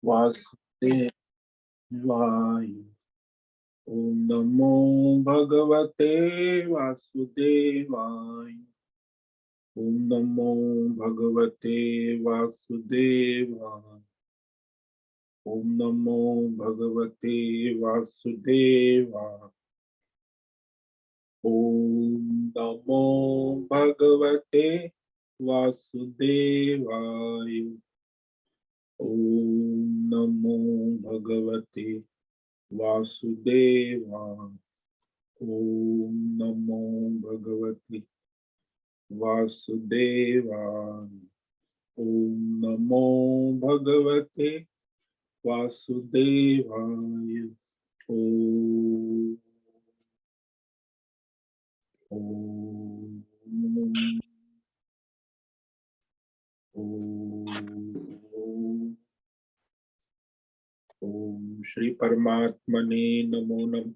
वासुदेवाय। ओम नमो भगवते वासुदेवाय। ओम नमो भगवते वासुदेवाय। ओम नमो भगवते वासुदेवाय। ओम नमो भगवते वासुदेवाय। ओम नमो भगवते वासुदेवाय। ओम नमो भगवते वासुदेवाय। ओम नमो भगवते वासुदेवाय। ओम ओम ओम ओम श्री परमात्मने नमो नमः।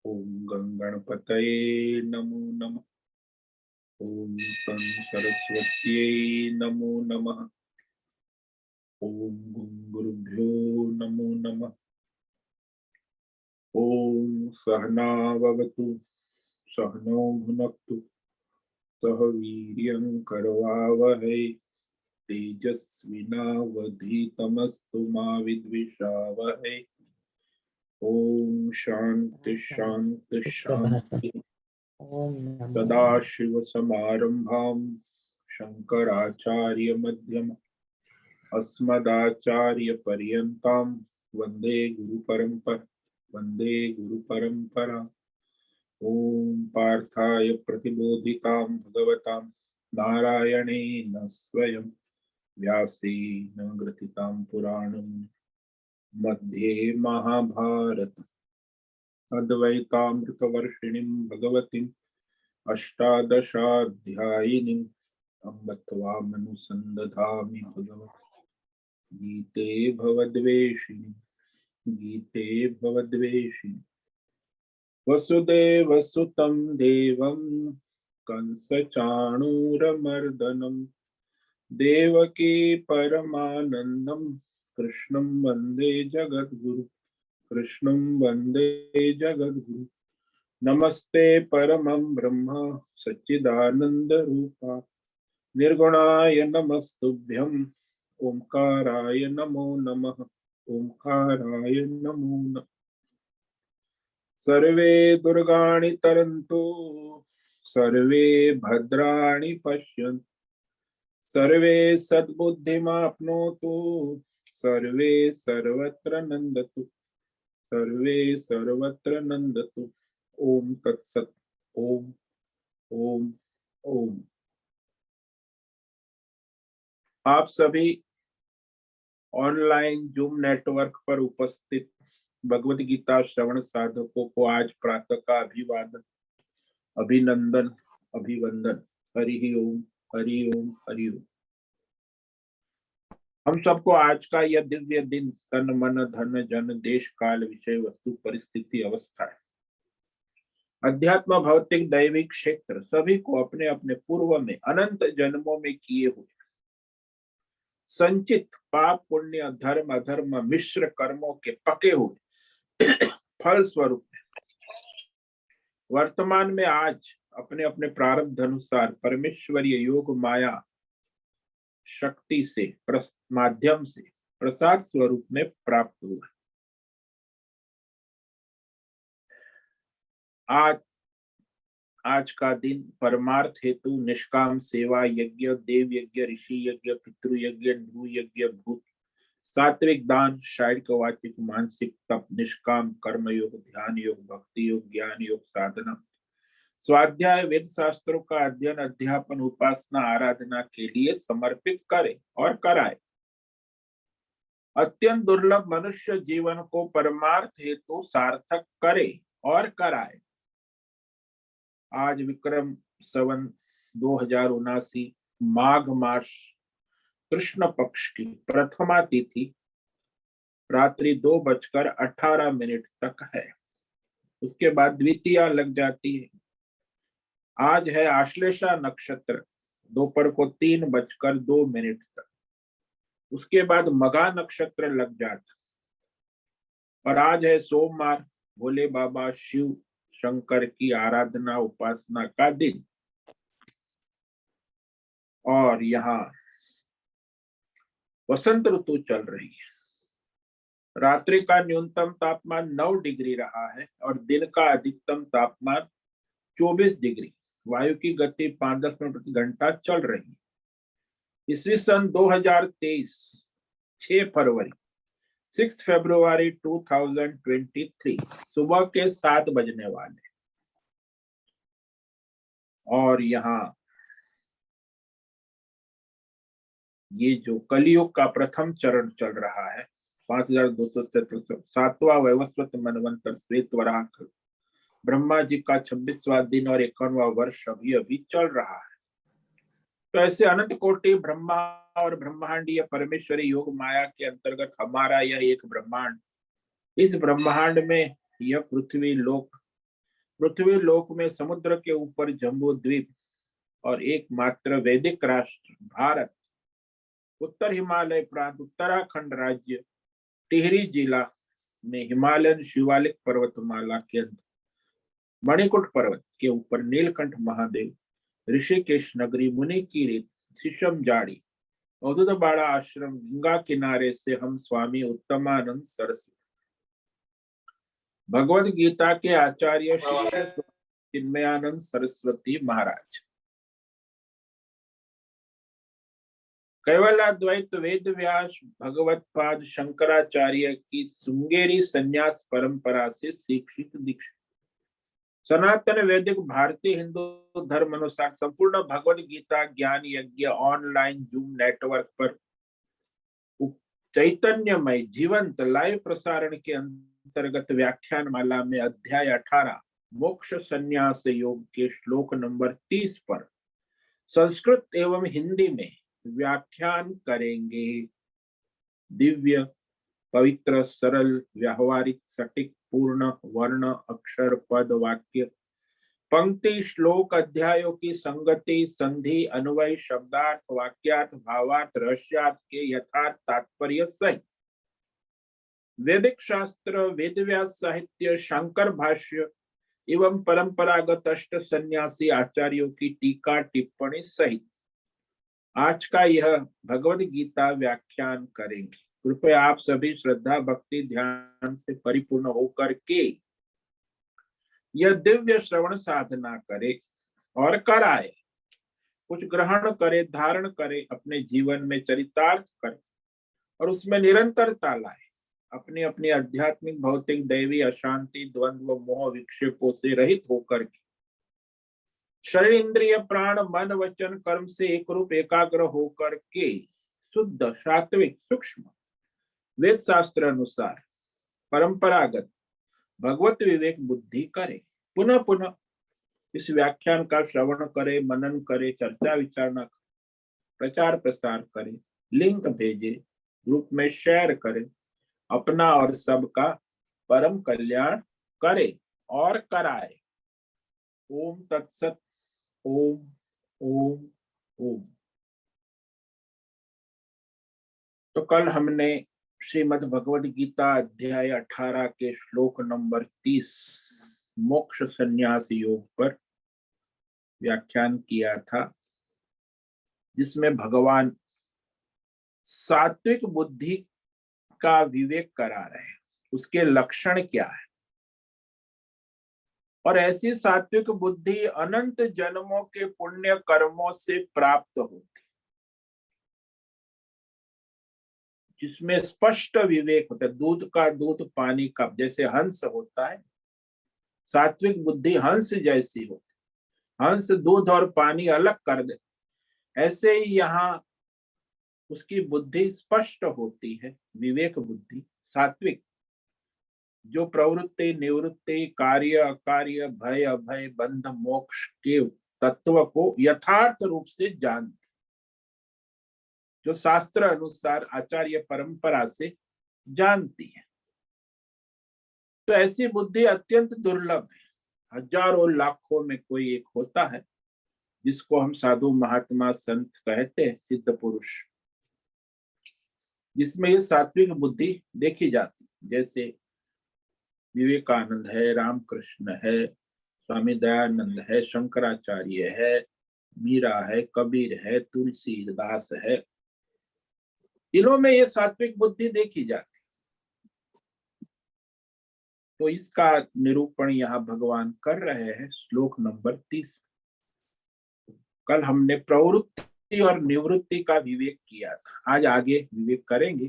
ओम गंगणपतये नमो नमः। ओम तं सरस्वत्यै नमो नमः। ओम गुरुभ्यो नमो नमः। ओम सहना भवतु सहनौ भुनक्तु सह वीर्यं करवावहै तेजस्विनावधीतमस्तु मा विद्विषावहै। ओम शांति शांति शांति। सदाशिव समारंभां शंकराचार्य मध्यम अस्मदाचार्य पर्यन्तां वंदे गुरु परंपरा। ओम पार्थाय प्रतिबोधितां भगवतां नारायणेन स्वयं व्यासेन ग्रथितां पुराणं मध्ये महाभारत अद्वैतामृतवर्षिणीं भगवतीं अष्टादशाध्यायिनीं अम्ब त्वामनुसन्दधामि भगवत् गीते भवद्वेषिणि वसुदेवसुतं देवं कंसचाणूरमर्दनं देवकी परमानन्दं कृष्णं वन्दे जगद्गुरु। नमस्ते परमं ब्रह्म सच्चिदानन्दरूपा निर्गुणाय नमस्तुभ्यं ओंकाराय नमो नमः। सर्वे दुर्गाणि तरन्तु सर्वे भद्राणि पश्यन्तु सर्वे सद्बुद्धिमाप्नोतु सर्वे सर्वत्र नन्दतु। ओम तत्सत। ओम ओम ओम। आप सभी ऑनलाइन जूम नेटवर्क पर उपस्थित भगवत गीता श्रवण साधकों को आज प्रातः का अभिवादन, अभिनंदन, अभिवंदन। हरि ओम हरि ओम हरि ओम। हम सबको आज का यह दिव्य दिन तन मन धन जन देश काल विषय वस्तु परिस्थिति अवस्था अध्यात्म भौतिक दैविक क्षेत्र सभी को अपने अपने पूर्व में अनंत जन्मों में किए हुए संचित पाप पुण्य धर्म अधर्म मिश्र कर्मों के पके हुए फल स्वरूप वर्तमान में आज अपने अपने प्रारब्ध अनुसार परमेश्वरीय योग माया शक्ति से माध्यम से प्रसाद स्वरूप में प्राप्त हुआ। आज का दिन परमार्थ हेतु निष्काम सेवा यज्ञ देव यज्ञ ऋषि यज्ञ पितृ यज्ञ नृ यज्ञ भूत सात्विक दान शारीरिक वाचिक मानसिक तप निष्काम कर्म योग ध्यान योग भक्ति योग ज्ञान योग साधना स्वाध्याय वेद शास्त्रों का अध्ययन अध्यापन उपासना आराधना के लिए समर्पित करे और कराए। अत्यंत दुर्लभ मनुष्य जीवन को परमार्थ हेतु सार्थक करे और कराए। आज विक्रम संवत 2079 माघ मास कृष्ण पक्ष की प्रथमा तिथि रात्रि 2:18 तक है। उसके बाद द्वितीया लग जाती है। आज है आश्लेषा नक्षत्र दोपहर को 3:02 तक। उसके बाद मघा नक्षत्र लग जाता। और आज है सोमवार, भोले बाबा शिव शंकर की आराधना उपासना का दिन। और यहाँ वसंत ऋतु चल रही है। रात्रि का न्यूनतम तापमान 9 डिग्री रहा है और दिन का अधिकतम तापमान 24 डिग्री। वायु की गति 5 किलोमीटर प्रति घंटा चल रही है। ईस्वी सन 2023, 6 फरवरी 6 फरवरी 2023 सुबह के 7 बजने वाले। और यहाँ ये जो कलियुग का प्रथम चरण चल रहा है, 5277वां वैवस्वत मनवंतर श्वेत वराह ब्रह्मा जी का 26वां दिन और 51वां वर्ष अभी अभी चल रहा है। तो ऐसे अनंत कोटि ब्रह्मा और ब्रह्मांडीय परमेश्वरी योग माया के अंतर्गत हमारा यह एक ब्रह्मांड, इस ब्रह्मांड में यह पृथ्वी लोक में समुद्र के ऊपर जम्बू द्वीप और एकमात्र वैदिक राष्ट्र भारत, उत्तर हिमालय प्रांत उत्तराखंड राज्य, टिहरी जिला में हिमालयन शिवालिक पर्वतमाला के अंदर मणिकुट पर्वत के ऊपर नीलकंठ महादेव, ऋषिकेश नगरी, मुनि की रीत, शीशम जाड़ी, औदुदबाड़ा आश्रम, गंगा किनारे से हम स्वामी उत्तमानंद सरस्वती भगवद गीता के आचार्य शिष्य चिन्मयानंद सरस्वती महाराज, कैवलाद्वैत वेद व्यास भगवत पाद शंकराचार्य की श्रृंगेरी संन्यास परंपरा से शिक्षित दीक्षित, सनातन वैदिक भारतीय हिंदू धर्म अनुसार संपूर्ण भगवद गीता ज्ञान यज्ञ ऑनलाइन जूम नेटवर्क पर चैतन्यमय जीवंत लाइव प्रसारण के अंतर्गत व्याख्यान माला में अध्याय 18 मोक्ष संन्यास योग के श्लोक नंबर 30 पर संस्कृत एवं हिंदी में व्याख्यान करेंगे। दिव्य पवित्र सरल व्यावहारिक सटीक पूर्ण वर्ण अक्षर पद वाक्य पंक्ति श्लोक अध्यायों की संगति संधि अन्वय शब्दार्थ वाक्यार्थ भावार्थ रहस्यार्थ के यथार्थ तात्पर्य सहित वैदिक शास्त्र वेद व्यास साहित्य शंकर भाष्य एवं परंपरागत अष्ट सन्यासी आचार्यों की टीका टिप्पणी सहित आज का यह भगवद गीता व्याख्यान करेंगे। कृपया आप सभी श्रद्धा भक्ति ध्यान से परिपूर्ण होकर के यह दिव्य श्रवण साधना करे और कराए, कुछ ग्रहण करे, धारण करे, अपने जीवन में चरितार्थ करे और उसमें निरंतरता लाए। अपनी अपनी आध्यात्मिक भौतिक दैवी अशांति द्वंद्व मोह विक्षेपों से रहित होकर के शरीर इंद्रिय प्राण मन वचन कर्म से एक रूप एकाग्र होकर के शुद्ध सात्विक सूक्ष्म वेद शास्त्र अनुसार परंपरागत भगवत विवेक बुद्धि करे। पुनः पुनः इस व्याख्यान का श्रवण करे, मनन करे, चर्चा विचारणा करे, प्रचार प्रसार करे, लिंक भेजे, ग्रुप में शेयर करे, अपना और सबका परम कल्याण करे और कराए। ओम तत्सत। ओम ओम ओम। तो कल हमने श्रीमद् भगवद गीता अध्याय 18 के श्लोक नंबर 30 मोक्ष संन्यास योग पर व्याख्यान किया था, जिसमें भगवान सात्विक बुद्धि का विवेक करा रहे हैं, उसके लक्षण क्या है और ऐसी सात्विक बुद्धि अनंत जन्मों के पुण्य कर्मों से प्राप्त होती, जिसमें स्पष्ट विवेक होता है। दूध का दूध पानी का, जैसे हंस होता है, सात्विक बुद्धि हंस जैसी होती, हंस दूध और पानी अलग कर दे, ऐसे ही यहाँ उसकी बुद्धि स्पष्ट होती है, विवेक बुद्धि सात्विक, जो प्रवृत्ति निवृत्ति कार्य अकार्य भय अभय बंध मोक्ष के तत्व को यथार्थ रूप से जानती, जो शास्त्र अनुसार आचार्य परंपरा से जानती है। तो ऐसी बुद्धि अत्यंत दुर्लभ है, हजारों लाखों में कोई एक होता है, जिसको हम साधु महात्मा संत कहते हैं, सिद्ध पुरुष। जिसमें ये सात्विक बुद्धि देखी जाती, जैसे विवेकानंद है, रामकृष्ण है, स्वामी दयानंद है, शंकराचार्य है, मीरा है, कबीर है, तुलसीदास है, इन्हों में ये सात्विक बुद्धि देखी जाती। तो इसका निरूपण यहाँ भगवान कर रहे हैं श्लोक नंबर 30। कल हमने प्रवृत्ति और निवृत्ति का विवेक किया था, आज आगे विवेक करेंगे।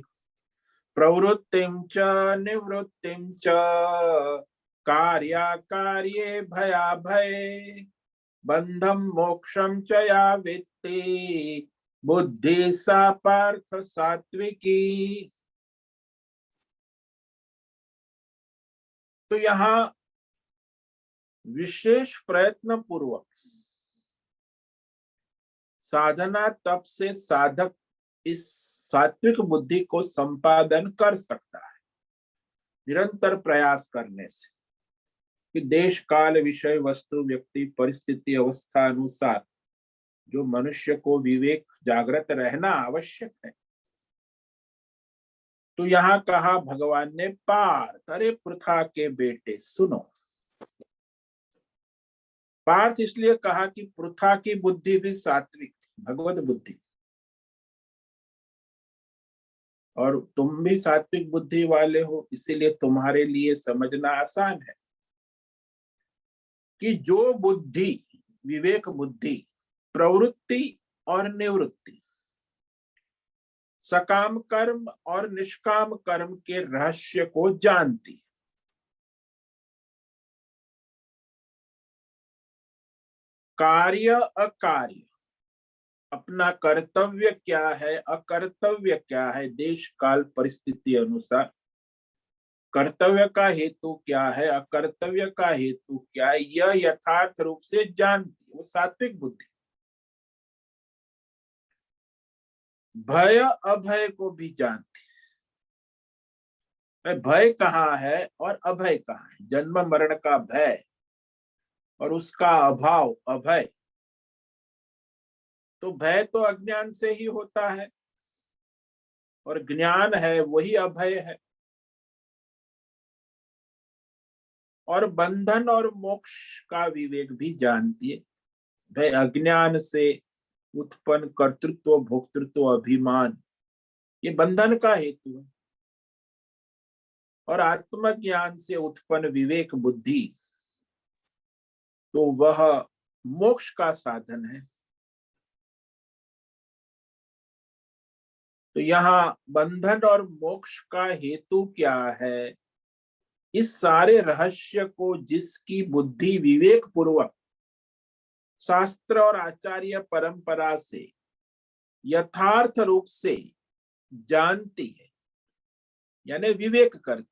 प्रवृत्तिं च निवृत्तिं च कार्याकार्ये भयाभये बंधम मोक्षम च या वित्ति बुद्धि सा पार्थ सात्विकी। तो यहाँ विशेष प्रयत्न पूर्वक साधना तप से साधक इस सात्विक बुद्धि को संपादन कर सकता है, निरंतर प्रयास करने से, कि देश काल विषय वस्तु व्यक्ति परिस्थिति अवस्था अनुसार जो मनुष्य को विवेक जागृत रहना आवश्यक है। तो यहाँ कहा भगवान ने, पार्थ, अरे पृथा के बेटे सुनो। पार्थ इसलिए कहा कि पृथा की बुद्धि भी सात्विक, भगवत बुद्धि, और तुम भी सात्विक बुद्धि वाले हो, इसीलिए तुम्हारे लिए समझना आसान है कि जो बुद्धि, विवेक बुद्धि, प्रवृत्ति और निवृत्ति, सकाम कर्म और निष्काम कर्म के रहस्य को जानती, कार्य अकार्य, अपना कर्तव्य क्या है अकर्तव्य क्या है, देश काल परिस्थिति अनुसार कर्तव्य का हेतु क्या है अकर्तव्य का हेतु क्या है, यह यथार्थ रूप से जानती, वो सात्विक बुद्धि। भय अभय को भी जानती है, भय कहाँ है और अभय कहाँ है, जन्म मरण का भय और उसका अभाव अभय। तो भय तो अज्ञान से ही होता है और ज्ञान है वही अभय है। और बंधन और मोक्ष का विवेक भी जानती है। भय अज्ञान से उत्पन्न कर्तृत्व भोक्तृत्व अभिमान, ये बंधन का हेतु है, और आत्मज्ञान से उत्पन्न विवेक बुद्धि तो वह मोक्ष का साधन है। तो यहाँ बंधन और मोक्ष का हेतु क्या है, इस सारे रहस्य को जिसकी बुद्धि विवेक पूर्वक शास्त्र और आचार्य परंपरा से यथार्थ रूप से जानती है, यानी विवेक करती,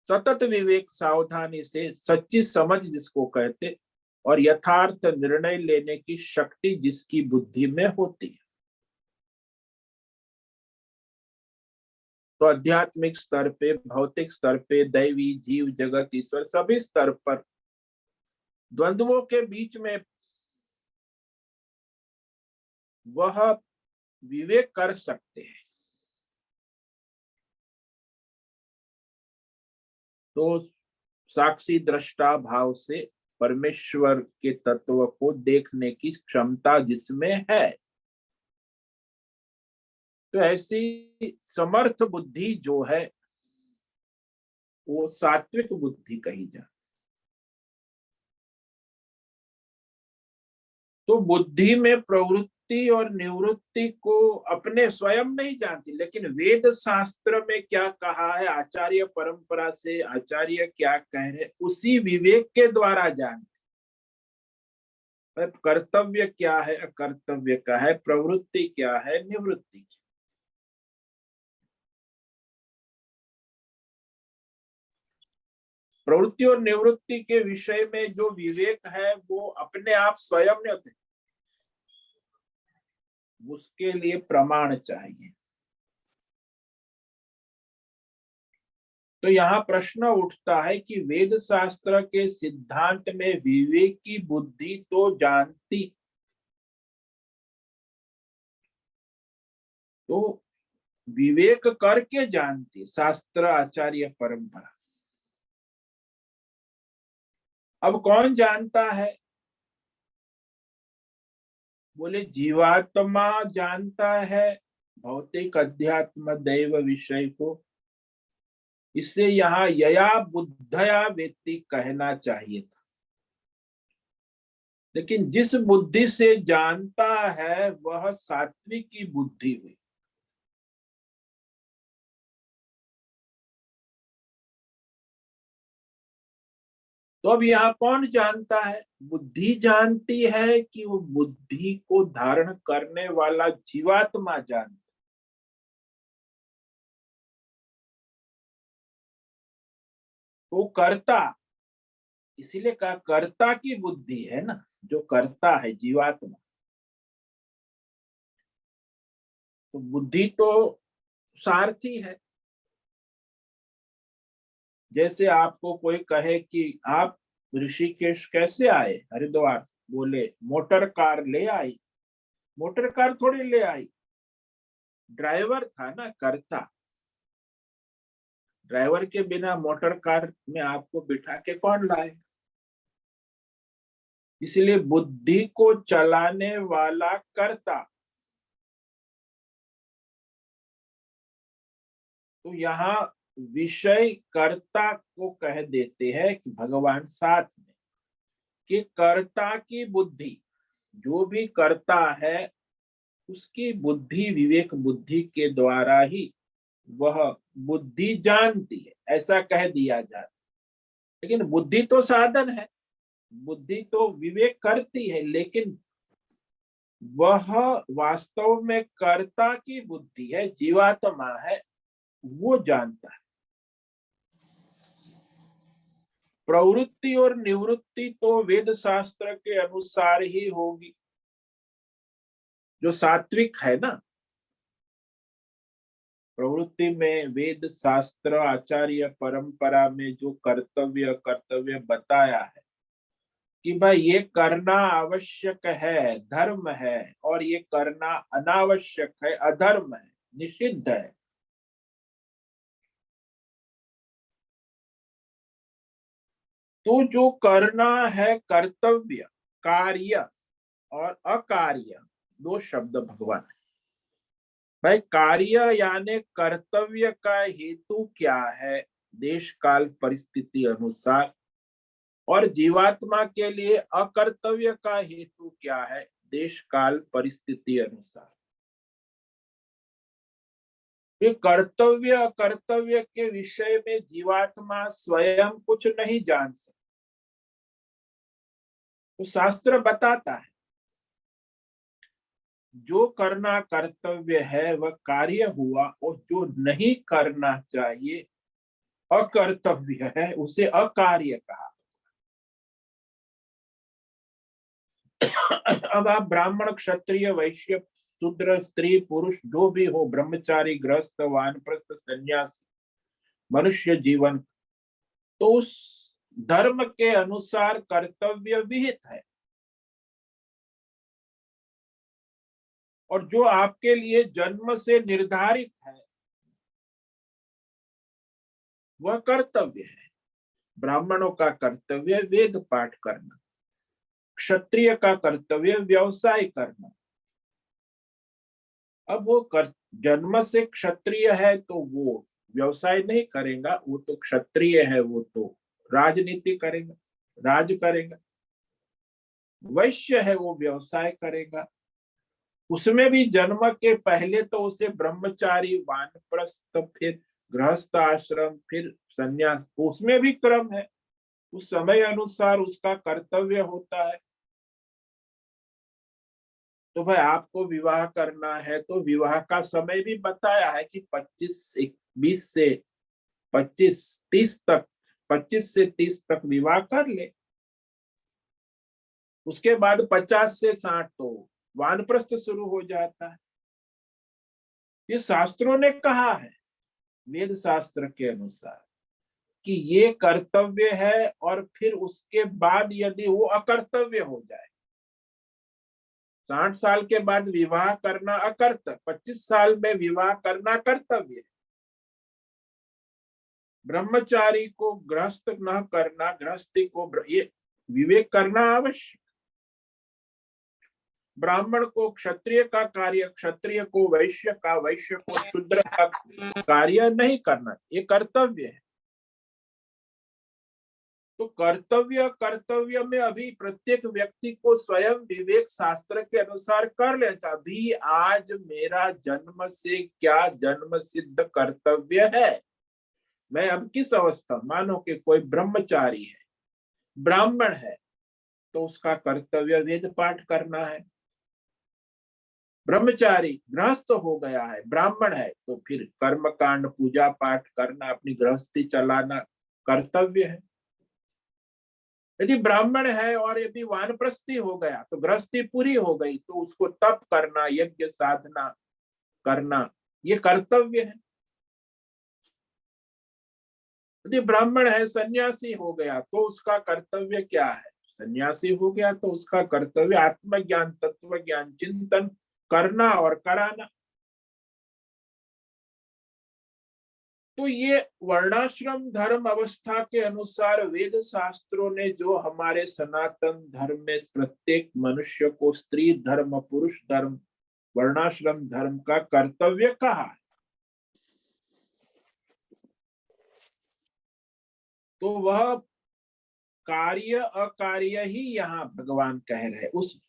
सतत विवेक सावधानी से सच्ची समझ जिसको कहते, और यथार्थ निर्णय लेने की शक्ति जिसकी बुद्धि में होती है, तो आध्यात्मिक स्तर पे, भौतिक स्तर पे, दैवी जीव जगत ईश्वर सभी स्तर पर द्वंद्वों के बीच में वह विवेक कर सकते हैं। तो साक्षी दृष्टा भाव से परमेश्वर के तत्व को देखने की क्षमता जिसमें है, तो ऐसी समर्थ बुद्धि जो है वो सात्विक बुद्धि कही जाती। तो बुद्धि में प्रवृत्ति और निवृत्ति को अपने स्वयं नहीं जानती, लेकिन वेद शास्त्र में क्या कहा है, आचार्य परंपरा से आचार्य क्या कह रहे, उसी विवेक के द्वारा जानती। कर्तव्य क्या है अकर्तव्य क्या है, प्रवृत्ति क्या है निवृत्ति। प्रवृत्ति और निवृत्ति के विषय में जो विवेक है वो अपने आप स्वयं नहीं होते, उसके लिए प्रमाण चाहिए। तो यहाँ प्रश्न उठता है कि वेद शास्त्र के सिद्धांत में विवेक की बुद्धि तो जानती, तो विवेक करके जानती शास्त्र आचार्य परंपरा। अब कौन जानता है? बोले जीवात्मा जानता है भौतिक अध्यात्म दैव विषय को। इससे यहाँ यया बुद्धया वेत्ति कहना चाहिए था, लेकिन जिस बुद्धि से जानता है वह सात्विक की बुद्धि हुई। तो अब यहाँ कौन जानता है? बुद्धि जानती है कि वो बुद्धि को धारण करने वाला जीवात्मा जानता। तो कर्ता, इसीलिए कहा कर्ता की बुद्धि है ना, जो करता है जीवात्मा। तो बुद्धि तो सारथी है। जैसे आपको कोई कहे कि आप ऋषिकेश कैसे आए हरिद्वार से, बोले मोटर कार ले आई। मोटर कार थोड़ी ले आई, ड्राइवर था ना, कर्ता। ड्राइवर के बिना मोटर कार में आपको बिठा के कौन लाए? इसलिए बुद्धि को चलाने वाला कर्ता। तो यहाँ विषय कर्ता को कह देते हैं कि भगवान साथ में, कि कर्ता की बुद्धि, जो भी करता है उसकी बुद्धि विवेक बुद्धि के द्वारा ही वह बुद्धि जानती है, ऐसा कह दिया जाता। लेकिन बुद्धि तो साधन है, बुद्धि तो विवेक करती है, लेकिन वह वास्तव में कर्ता की बुद्धि है, जीवात्मा है, वो जानता है। प्रवृत्ति और निवृत्ति तो वेद शास्त्र के अनुसार ही होगी। जो सात्विक है ना, प्रवृत्ति में वेद शास्त्र आचार्य परंपरा में जो कर्तव्य कर्तव्य बताया है कि भाई ये करना आवश्यक है, धर्म है, और ये करना अनावश्यक है, अधर्म है, निषिद्ध है। तो जो करना है कर्तव्य, कार्य और अकार्य, दो शब्द भगवान है। भाई कार्य यानी कर्तव्य का हेतु क्या है, देश काल परिस्थिति अनुसार, और जीवात्मा के लिए अकर्तव्य का हेतु क्या है, देश काल परिस्थिति अनुसार। ये कर्तव्य अकर्तव्य के विषय में जीवात्मा स्वयं कुछ नहीं जान सकता। तो शास्त्र बताता है जो करना कर्तव्य है वह कार्य हुआ, और जो नहीं करना चाहिए अकर्तव्य है उसे अकार्य कहा। अब आप ब्राह्मण क्षत्रिय वैश्य शूद्र स्त्री पुरुष जो भी हो, ब्रह्मचारी गृहस्थ वानप्रस्थ सन्यासी, मनुष्य जीवन तो उस धर्म के अनुसार कर्तव्य विहित है, और जो आपके लिए जन्म से निर्धारित है वह कर्तव्य है। ब्राह्मणों का कर्तव्य वेद पाठ करना, क्षत्रिय का कर्तव्य व्यवसाय करना। अब वो जन्म से क्षत्रिय है तो वो व्यवसाय नहीं करेगा, वो तो क्षत्रिय है, वो तो राजनीति करेगा, राज करेगा। वैश्य है वो व्यवसाय करेगा, उसमें भी जन्म के पहले तो उसे ब्रह्मचारी वानप्रस्थ, फिर गृहस्थ आश्रम, फिर संन्यास, उसमें भी क्रम है, उस समय अनुसार उसका कर्तव्य होता है। तो भाई आपको विवाह करना है तो विवाह का समय भी बताया है कि 20 से 30 तक, 25 से 30 तक विवाह कर ले। उसके बाद 50 से 60 तो वानप्रस्थ शुरू हो जाता है। ये शास्त्रों ने कहा है, वेद शास्त्र के अनुसार, कि ये कर्तव्य है, और फिर उसके बाद यदि वो अकर्तव्य हो जाए 60 साल के बाद विवाह करना अकर्तव्य, 25 साल में विवाह करना कर्तव्य है। ब्रह्मचारी को गृहस्थ न करना, गृहस्थी को ये विवेक करना आवश्यक। ब्राह्मण को क्षत्रिय का कार्य, क्षत्रिय को वैश्य का, वैश्य को शूद्र का कार्य नहीं करना, ये कर्तव्य है। तो कर्तव्य कर्तव्य में अभी प्रत्येक व्यक्ति को स्वयं विवेक शास्त्र के अनुसार कर लेता। अभी आज मेरा जन्म से क्या जन्म सिद्ध कर्तव्य है? मैं अब किस अवस्था, मानो कि कोई ब्रह्मचारी है, ब्राह्मण है, तो उसका कर्तव्य वेद पाठ करना है। ब्रह्मचारी गृहस्थ हो गया है, ब्राह्मण है, तो फिर कर्म कांड, पूजा पाठ करना, अपनी गृहस्थी चलाना कर्तव्य है। यदि ब्राह्मण है और यदि वानप्रस्थी हो गया तो गृहस्थी पूरी हो गई, तो उसको तप करना, यज्ञ साधना करना, ये कर्तव्य है। यदि ब्राह्मण है, सन्यासी हो गया, तो उसका कर्तव्य क्या है? सन्यासी हो गया तो उसका कर्तव्य आत्मज्ञान, तत्व ज्ञान, चिंतन करना और कराना। तो ये वर्णाश्रम धर्म अवस्था के अनुसार वेद शास्त्रों ने जो हमारे सनातन धर्म में प्रत्येक मनुष्य को स्त्री धर्म, पुरुष धर्म, वर्णाश्रम धर्म का कर्तव्य कहा है, तो वह कार्य अकार्य ही यहाँ भगवान कह रहे उस,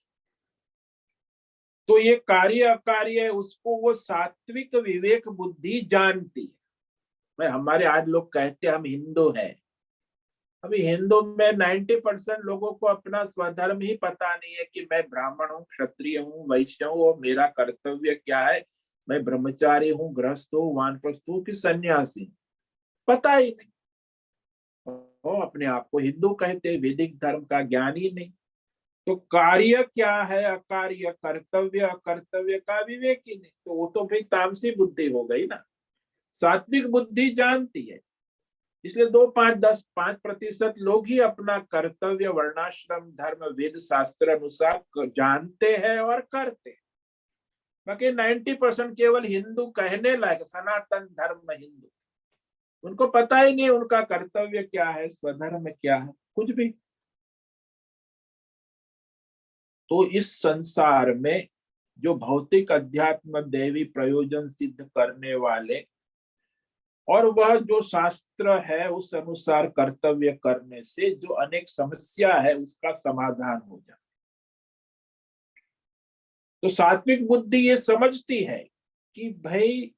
तो ये कार्य अकार्य है, उसको वो सात्विक विवेक बुद्धि जानती है। मैं हमारे आज लोग कहते हैं हम हिंदू हैं, अभी हिंदू में 90% लोगों को अपना स्वधर्म ही पता नहीं है कि मैं ब्राह्मण हूँ, क्षत्रिय हूँ, वैश्य हूँ और मेरा कर्तव्य क्या है, मैं ब्रह्मचारी हूँ, गृहस्थ हूँ, वानप्रस्थ हूँ कि सन्यासी हूँ, पता ही नहीं। वो अपने आप को हिंदू कहते, वैदिक धर्म का ज्ञान ही नहीं। तो कार्य क्या है, अकार्य, कर्तव्य अकर्तव्य का विवेक ही नहीं, तो वो तो फिर तामसी बुद्धि हो गई ना। सात्विक बुद्धि जानती है, इसलिए 2, 5, 10, 5% लोग ही अपना कर्तव्य वर्णाश्रम धर्म वेद शास्त्र अनुसार जानते हैं और करते हैं। बाकी 90% केवल हिंदू कहने लायक, सनातन धर्म हिंदू, उनको पता ही नहीं उनका कर्तव्य क्या है, स्वधर्म क्या है, कुछ भी। तो इस संसार में जो भौतिक अध्यात्म दैवी प्रयोजन सिद्ध करने वाले और वह जो शास्त्र है उस अनुसार कर्तव्य करने से जो अनेक समस्या है उसका समाधान हो जाए। तो सात्विक बुद्धि ये समझती है कि भाई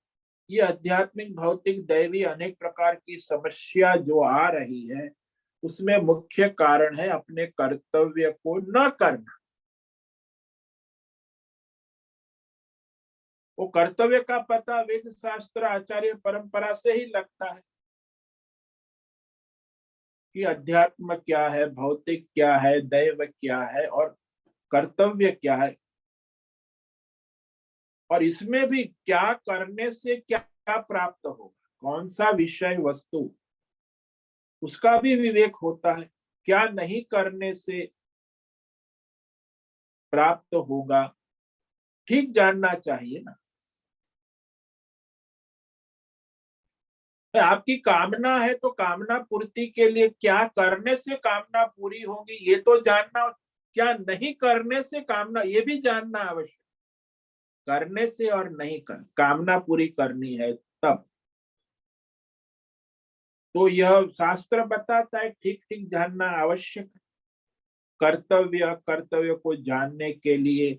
ये आध्यात्मिक भौतिक दैवी अनेक प्रकार की समस्या जो आ रही है उसमें मुख्य कारण है अपने कर्तव्य को न करना। वो कर्तव्य का पता वेद शास्त्र आचार्य परंपरा से ही लगता है कि अध्यात्म क्या है, भौतिक क्या है, दैव क्या है और कर्तव्य क्या है, और इसमें भी क्या करने से क्या प्राप्त होगा, कौन सा विषय वस्तु, उसका भी विवेक होता है। क्या नहीं करने से प्राप्त होगा, ठीक जानना चाहिए ना। आपकी कामना है तो कामना पूर्ति के लिए क्या करने से कामना पूरी होगी ये तो जानना, क्या नहीं करने से कामना, ये भी जानना आवश्यक। करने से और नहीं कर, कामना पूरी करनी है तब, तो यह शास्त्र बताता है ठीक ठीक जानना आवश्यक है। कर्तव्य कर्तव्य को जानने के लिए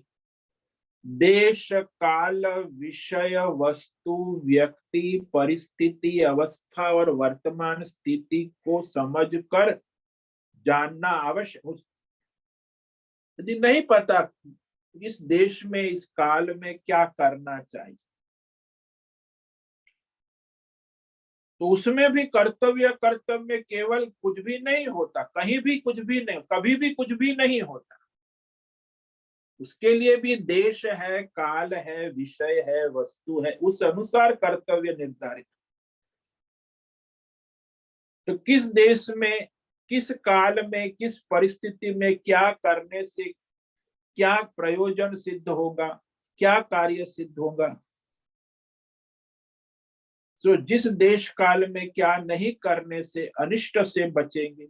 देश काल विषय वस्तु व्यक्ति परिस्थिति अवस्था और वर्तमान स्थिति को समझकर जानना आवश्यक। यदि नहीं पता इस देश में इस काल में क्या करना चाहिए, तो उसमें भी कर्तव्य कर्तव्य केवल कुछ भी नहीं होता, कहीं भी कुछ भी नहीं, कभी भी कुछ भी नहीं होता। उसके लिए भी देश है, काल है, विषय है, वस्तु है, उस अनुसार कर्तव्य निर्धारित। तो किस देश में, किस काल में, किस परिस्थिति में क्या करने से क्या प्रयोजन सिद्ध होगा, क्या कार्य सिद्ध होगा। तो जिस देश काल में क्या नहीं करने से अनिष्ट से बचेंगे,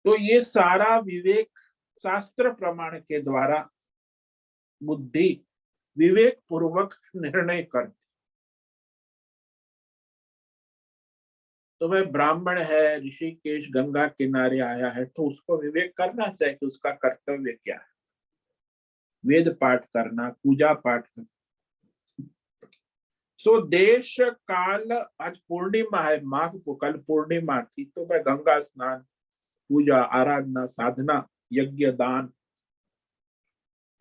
तो ये सारा विवेक शास्त्र प्रमाण के द्वारा बुद्धि विवेक पूर्वक निर्णय करती। तो वह ब्राह्मण है, ऋषिकेश गंगा किनारे आया है, तो उसको विवेक करना चाहिए कि उसका कर्तव्य क्या है। वेद पाठ करना, पूजा पाठ करना। सो देश काल, आज पूर्णिमा है, माघ कल पूर्णिमा थी, तो वह गंगा स्नान, पूजा, आराधना, साधना, यज्ञ, दान,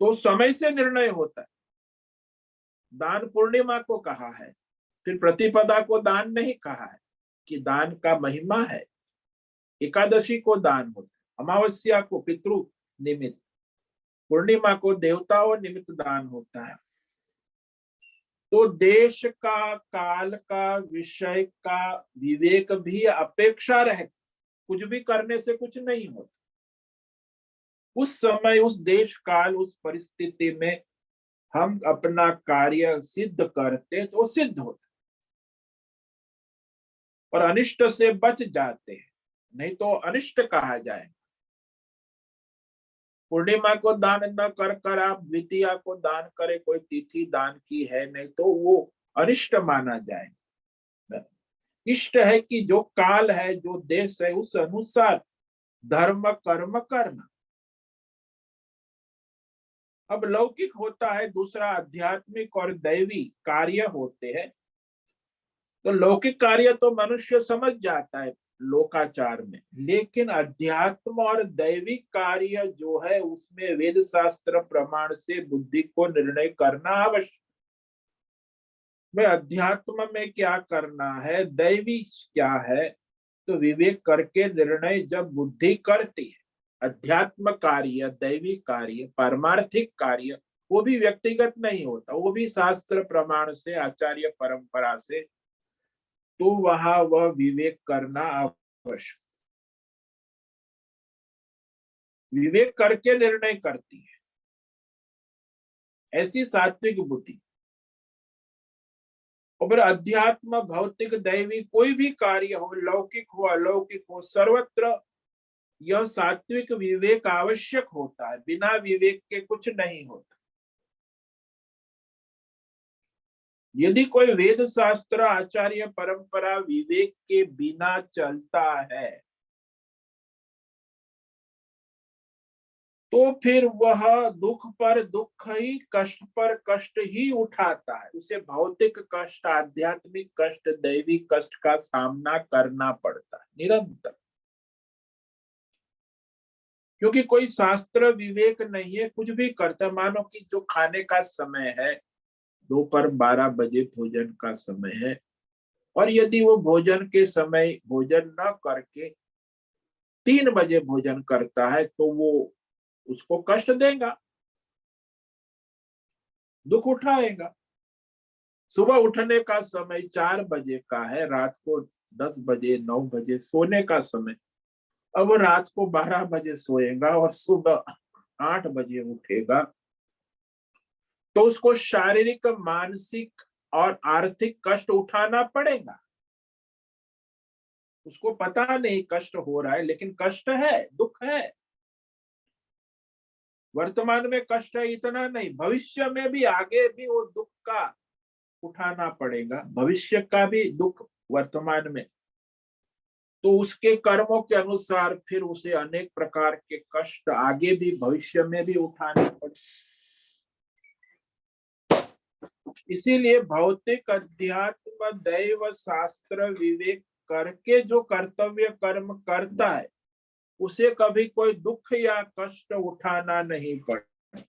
तो समय से निर्णय होता है। दान पूर्णिमा को कहा है, फिर प्रतिपदा को दान नहीं कहा है कि दान का महिमा है। एकादशी को दान होता है, अमावस्या को पितृ निमित्त, पूर्णिमा को देवताओं निमित्त दान होता है। तो देश का, काल का, विषय का विवेक भी अपेक्षा रहती, कुछ भी करने से कुछ नहीं होता। उस समय, उस देश काल, उस परिस्थिति में हम अपना कार्य सिद्ध करते तो सिद्ध होता और अनिष्ट से बच जाते हैं, नहीं तो अनिष्ट कहा जाए। पूर्णिमा को दान न कर कर आप द्वितीया को दान करें, कोई तिथि दान की है नहीं, तो वो अनिष्ट माना जाए। इष्ट है कि जो काल है, जो देश है, उस अनुसार धर्म कर्म करना। अब लौकिक होता है, दूसरा आध्यात्मिक और दैवी कार्य होते हैं। तो लौकिक कार्य तो मनुष्य समझ जाता है लोकाचार में, लेकिन अध्यात्म और दैविक कार्य जो है, उसमें वेद शास्त्र प्रमाण से बुद्धि को निर्णय करना आवश्यक। में अध्यात्म में क्या करना है, दैवी क्या है, तो विवेक करके निर्णय जब बुद्धि करती है। अध्यात्म कार्य, दैवी कार्य, पारमार्थिक कार्य, वो भी व्यक्तिगत नहीं होता, वो भी शास्त्र प्रमाण से, आचार्य परंपरा से, तो वहां वह विवेक करना आवश्यक। विवेक करके निर्णय करती है ऐसी सात्विक बुद्धि। और फिर अध्यात्म, भौतिक, दैवी कोई भी कार्य हो, लौकिक हो अलौकिक हो, सर्वत्र यह सात्विक विवेक आवश्यक होता है। बिना विवेक के कुछ नहीं होता। यदि कोई वेद शास्त्र, आचार्य परंपरा विवेक के बिना चलता है, तो फिर वह दुख पर दुख ही, कष्ट पर कष्ट ही उठाता है। उसे भौतिक कष्ट, आध्यात्मिक कष्ट, दैवी कष्ट का सामना करना पड़ता है निरंतर। क्योंकि कोई शास्त्र विवेक नहीं है, कुछ भी करता। मानो कि जो खाने का समय है, दोपहर 12 बजे भोजन का समय है, और यदि वो भोजन के समय भोजन न करके 3 बजे भोजन करता है, तो वो उसको कष्ट देगा, दुख उठाएगा। सुबह उठने का समय 4 बजे का है, रात को 10 बजे 9 बजे सोने का समय। अब रात को 12 बजे सोएगा और सुबह 8 बजे उठेगा, तो उसको शारीरिक, मानसिक और आर्थिक कष्ट उठाना पड़ेगा। उसको पता नहीं कष्ट हो रहा है, लेकिन कष्ट है, दुख है। वर्तमान में कष्ट है इतना नहीं, भविष्य में भी, आगे भी वो दुख का उठाना पड़ेगा, भविष्य का भी दुख वर्तमान में। तो उसके कर्मों के अनुसार फिर उसे अनेक प्रकार के कष्ट आगे भी, भविष्य में भी उठाने पड़े। इसीलिए भौतिक, अध्यात्म, दैव, शास्त्र विवेक करके जो कर्तव्य कर्म करता है, उसे कभी कोई दुख या कष्ट उठाना नहीं पड़ता।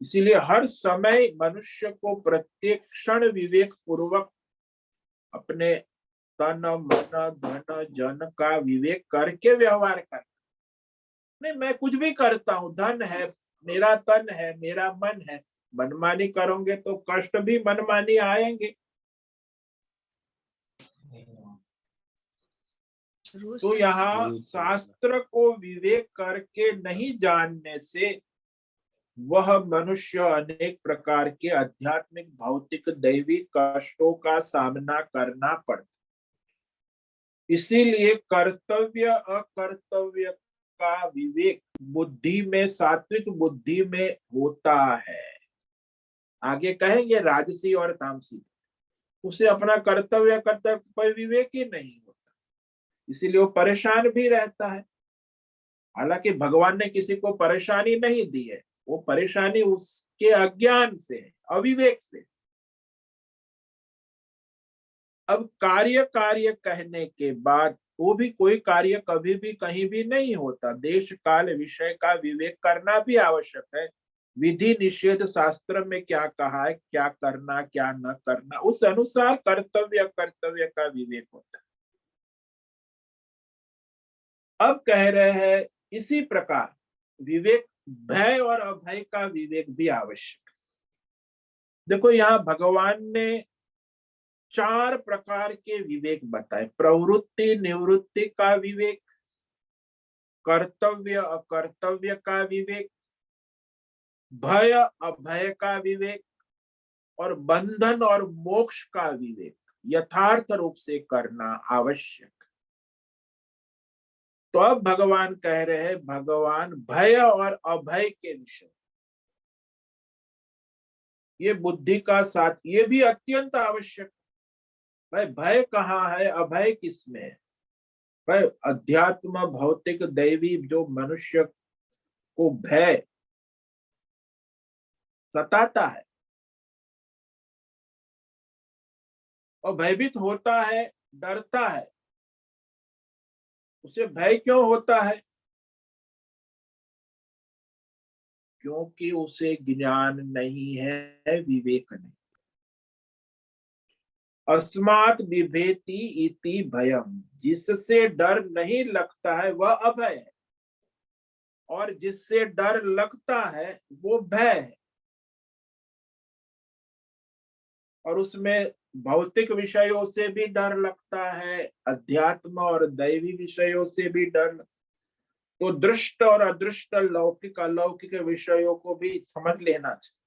इसीलिए हर समय मनुष्य को प्रत्येक क्षण विवेक पूर्वक अपने तन, मन, धन, जन का विवेक करके व्यवहार करना। नहीं, मैं कुछ भी करता हूँ, धन है, मेरा तन है, मेरा मन है, मनमानी करोगे तो कष्ट भी मनमानी आएंगे। तो यहाँ शास्त्र को विवेक करके नहीं जानने से वह मनुष्य अनेक प्रकार के आध्यात्मिक, भौतिक, दैवी कष्टों का सामना करना पड़ता। इसीलिए कर्तव्य अकर्तव्य का विवेक बुद्धि में, सात्विक बुद्धि में होता है। आगे कहेंगे राजसी और तामसी, उसे अपना कर्तव्य कर्तव्य पर विवेक ही नहीं होता, इसीलिए वो परेशान भी रहता है। हालांकि भगवान ने किसी को परेशानी नहीं दी है, वो परेशानी उसके अज्ञान से, अविवेक से। अब कार्य कार्य कहने के बाद वो भी कोई कार्य कभी भी कहीं भी नहीं होता। देश काल विषय का विवेक करना भी आवश्यक है। विधि निषेध शास्त्र में क्या कहा है, क्या करना क्या न करना, उस अनुसार कर्तव्य कर्तव्य का विवेक होता है। अब कह रहे हैं इसी प्रकार विवेक, भय और अभय का विवेक भी आवश्यक है। देखो यहाँ भगवान ने 4 प्रकार के विवेक बताए। प्रवृत्ति निवृत्ति का विवेक, कर्तव्य अकर्तव्य का विवेक, भय अभय का विवेक और बंधन और मोक्ष का विवेक यथार्थ रूप से करना आवश्यक। तो अब भगवान कह रहे हैं, भगवान भय और अभय के विषय, ये बुद्धि का साथ, ये भी अत्यंत आवश्यक। भाई भय कहाँ है, अभय किसमें है? भाई अध्यात्म, भौतिक, दैवी जो मनुष्य को भय सताता है और भयभीत होता है, डरता है, उसे भय क्यों होता है? क्योंकि उसे ज्ञान नहीं है, विवेक नहीं। अस्मात् बिभेति इति भयम, जिससे डर नहीं लगता है वह अभय है, और जिससे डर लगता है वो भय है। और उसमें भौतिक विषयों से भी डर लगता है, अध्यात्म और दैवी विषयों से भी डर। तो दृष्ट और अदृष्ट, लौकिक अलौकिक विषयों को भी समझ लेना चाहिए।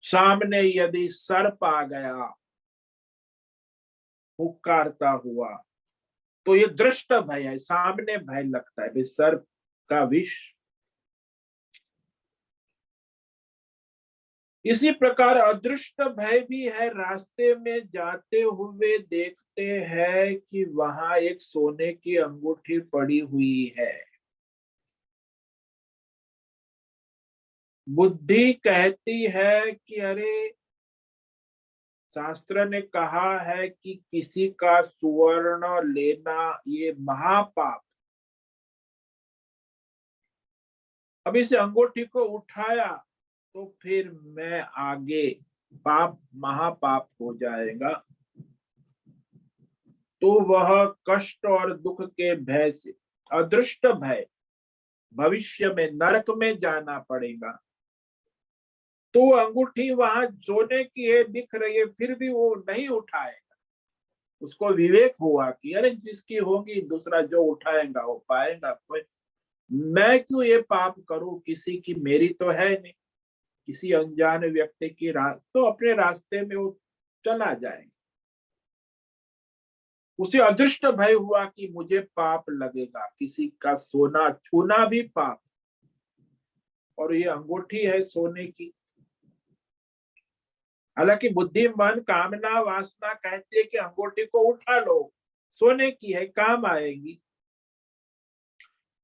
सामने यदि सर्प आ गया पुकारता हुआ, तो ये दृष्ट भय है, सामने भय लगता है, सर्प का विष। इसी प्रकार अदृष्ट भय भी है। रास्ते में जाते हुए देखते हैं कि वहां एक सोने की अंगूठी पड़ी हुई है। बुद्धि कहती है कि अरे, शास्त्र ने कहा है कि किसी का सुवर्ण लेना ये महापाप। अब इस अंगूठी को उठाया तो फिर मैं आगे पाप, महापाप हो जाएगा। तो वह कष्ट और दुख के भय से, अदृष्ट भय, भविष्य में नरक में जाना पड़ेगा। तो अंगूठी वहां सोने की है, दिख रही है, फिर भी वो नहीं उठाएगा। उसको विवेक हुआ कि अरे जिसकी होगी दूसरा जो उठाएगा वो पाएगा। कोई मैं क्यों ये पाप करूं, किसी की मेरी तो है नहीं, किसी अनजान व्यक्ति की तो अपने रास्ते में वो चला जाएगा। उसे अदृष्ट भय हुआ कि मुझे पाप लगेगा, किसी का सोना छूना भी पाप, और ये अंगूठी है सोने की। हालांकि बुद्धिमान कामना वासना कहती है कि अंगूठी को उठा लो, सोने की है, काम आएगी।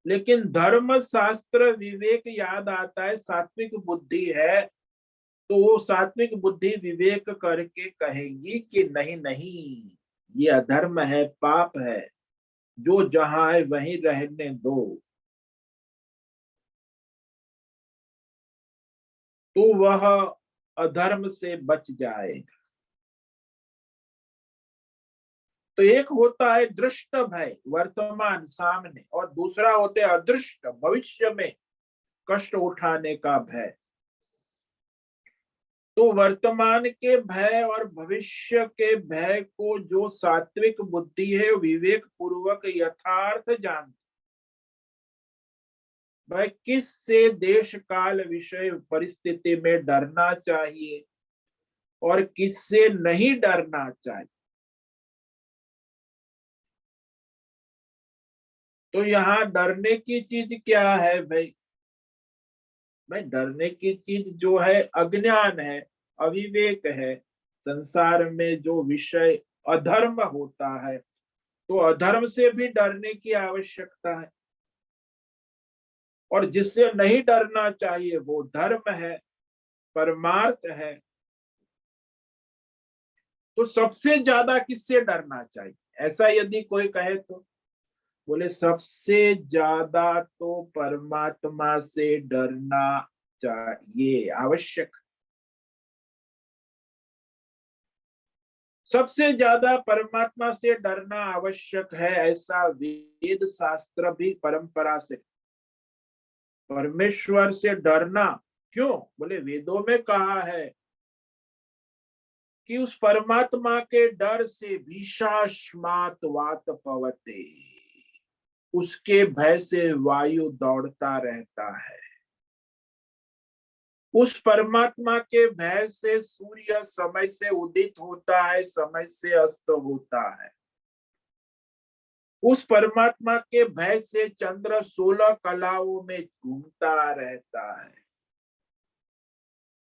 लेकिन धर्म शास्त्र विवेक याद आता है, सात्विक बुद्धि है, तो वो सात्विक बुद्धि विवेक करके कहेगी कि नहीं नहीं, ये अधर्म है, पाप है, जो जहां है वहीं रहने दो। तो वह अधर्म से बच जाएगा। तो एक होता है दृष्ट भय, वर्तमान सामने, और दूसरा होते अदृष्ट, भविष्य में कष्ट उठाने का भय। तो वर्तमान के भय और भविष्य के भय को जो सात्विक बुद्धि है विवेक पूर्वक यथार्थ जान, वह किस से देश काल विषय परिस्थिति में डरना चाहिए और किससे नहीं डरना चाहिए। तो यहाँ डरने की चीज क्या है भाई? भाई डरने की चीज जो है अज्ञान है, अविवेक है। संसार में जो विषय अधर्म होता है, तो अधर्म से भी डरने की आवश्यकता है। और जिससे नहीं डरना चाहिए वो धर्म है, परमार्थ है। तो सबसे ज्यादा किससे डरना चाहिए, ऐसा यदि कोई कहे तो बोले सबसे ज्यादा तो परमात्मा से डरना चाहिए, आवश्यक। सबसे ज्यादा परमात्मा से डरना आवश्यक है, ऐसा वेद शास्त्र भी परंपरा से। परमेश्वर से डरना क्यों? बोले वेदों में कहा है कि उस परमात्मा के डर से भीषास्मात वात पवते, उसके भय से वायु दौड़ता रहता है। उस परमात्मा के भय से सूर्य समय से उदित होता है, समय से अस्त होता है। उस परमात्मा के भय से चंद्र 16 कलाओं में घूमता रहता है।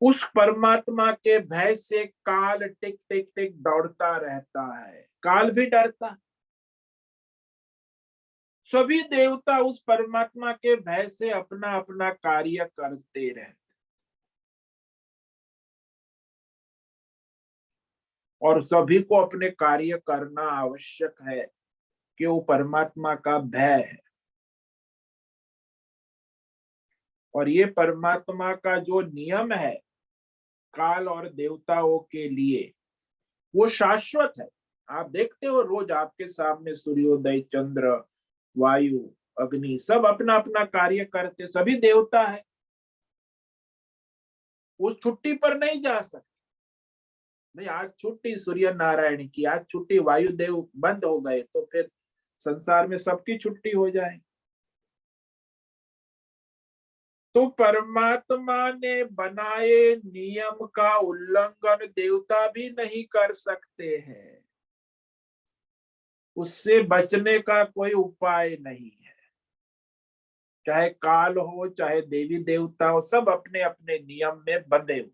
उस परमात्मा के भय से काल टिक टिक टिक दौड़ता रहता है, काल भी डरता। सभी देवता उस परमात्मा के भय से अपना अपना कार्य करते रहते, और सभी को अपने कार्य करना आवश्यक है कि वो परमात्मा का भय है। और ये परमात्मा का जो नियम है काल और देवताओं के लिए, वो शाश्वत है। आप देखते हो रोज आपके सामने सूर्योदय, चंद्र, वायु, अग्नि सब अपना अपना कार्य करते, सभी देवता है। उस छुट्टी पर नहीं जा सकते। नहीं आज छुट्टी सूर्य नारायण की, आज छुट्टी वायुदेव बंद हो गए तो फिर संसार में सबकी छुट्टी हो जाए। तो परमात्मा ने बनाए नियम का उल्लंघन देवता भी नहीं कर सकते हैं। उससे बचने का कोई उपाय नहीं है। चाहे काल हो चाहे देवी देवता हो, सब अपने अपने नियम में बंधे हो।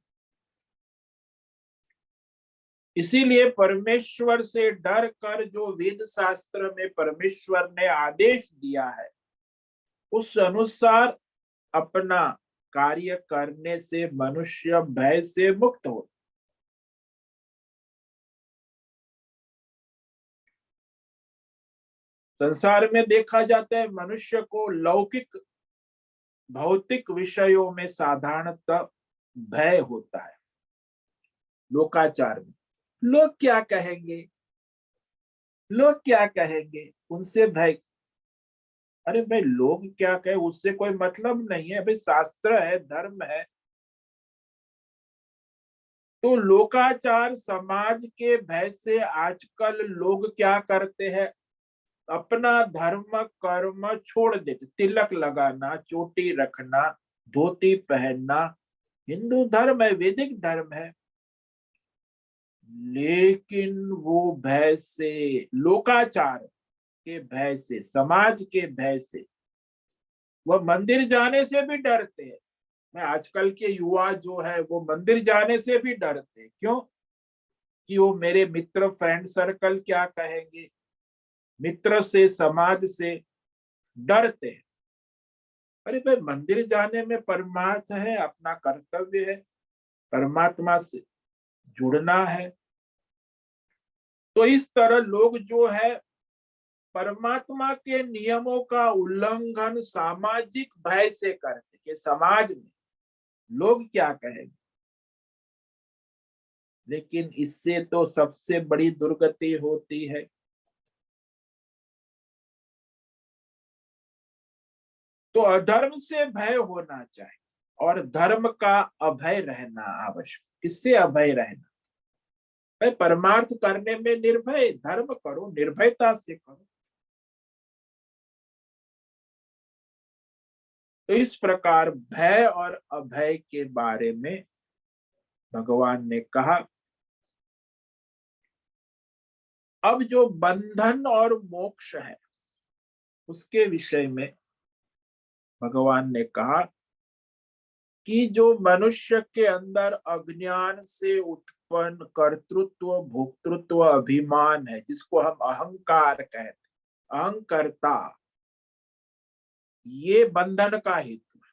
इसीलिए परमेश्वर से डर कर जो वेद शास्त्र में परमेश्वर ने आदेश दिया है, उस अनुसार अपना कार्य करने से मनुष्य भय से मुक्त हो। संसार में देखा जाता है मनुष्य को लौकिक भौतिक विषयों में साधारणतः भय होता है। लोकाचार में लोग क्या कहेंगे, लोग क्या कहेंगे, उनसे भय। अरे भाई लोग क्या कहे उससे कोई मतलब नहीं है भाई, शास्त्र है, धर्म है। तो लोकाचार समाज के भय से आजकल लोग क्या करते हैं, अपना धर्म कर्म छोड़ देते। तिलक लगाना, चोटी रखना, धोती पहनना हिंदू धर्म है, वैदिक धर्म है। लेकिन वो भय से, लोकाचार के भय से, समाज के भय से वह मंदिर जाने से भी डरते हैं। मैं आजकल के युवा जो है वो मंदिर जाने से भी डरते हैं। क्यों? कि वो मेरे मित्र फ्रेंड सर्कल क्या कहेंगे, मित्र से समाज से डरते हैं। अरे भाई मंदिर जाने में परमार्थ है, अपना कर्तव्य है, परमात्मा से जुड़ना है। तो इस तरह लोग जो है परमात्मा के नियमों का उल्लंघन सामाजिक भय से करते कि समाज में लोग क्या कहेंगे। लेकिन इससे तो सबसे बड़ी दुर्गति होती है। तो अधर्म से भय होना चाहिए और धर्म का अभय रहना आवश्यक। किससे अभय रहना? भाई परमार्थ करने में निर्भय धर्म करो, निर्भयता से करो। तो इस प्रकार भय और अभय के बारे में भगवान ने कहा। अब जो बंधन और मोक्ष है उसके विषय में भगवान ने कहा कि जो मनुष्य के अंदर अज्ञान से उत्पन्न कर्तृत्व, भोक्तृत्व, अभिमान है, जिसको हम अहंकार कहते हैं, अहंकर्ता, ये बंधन का हेतु है।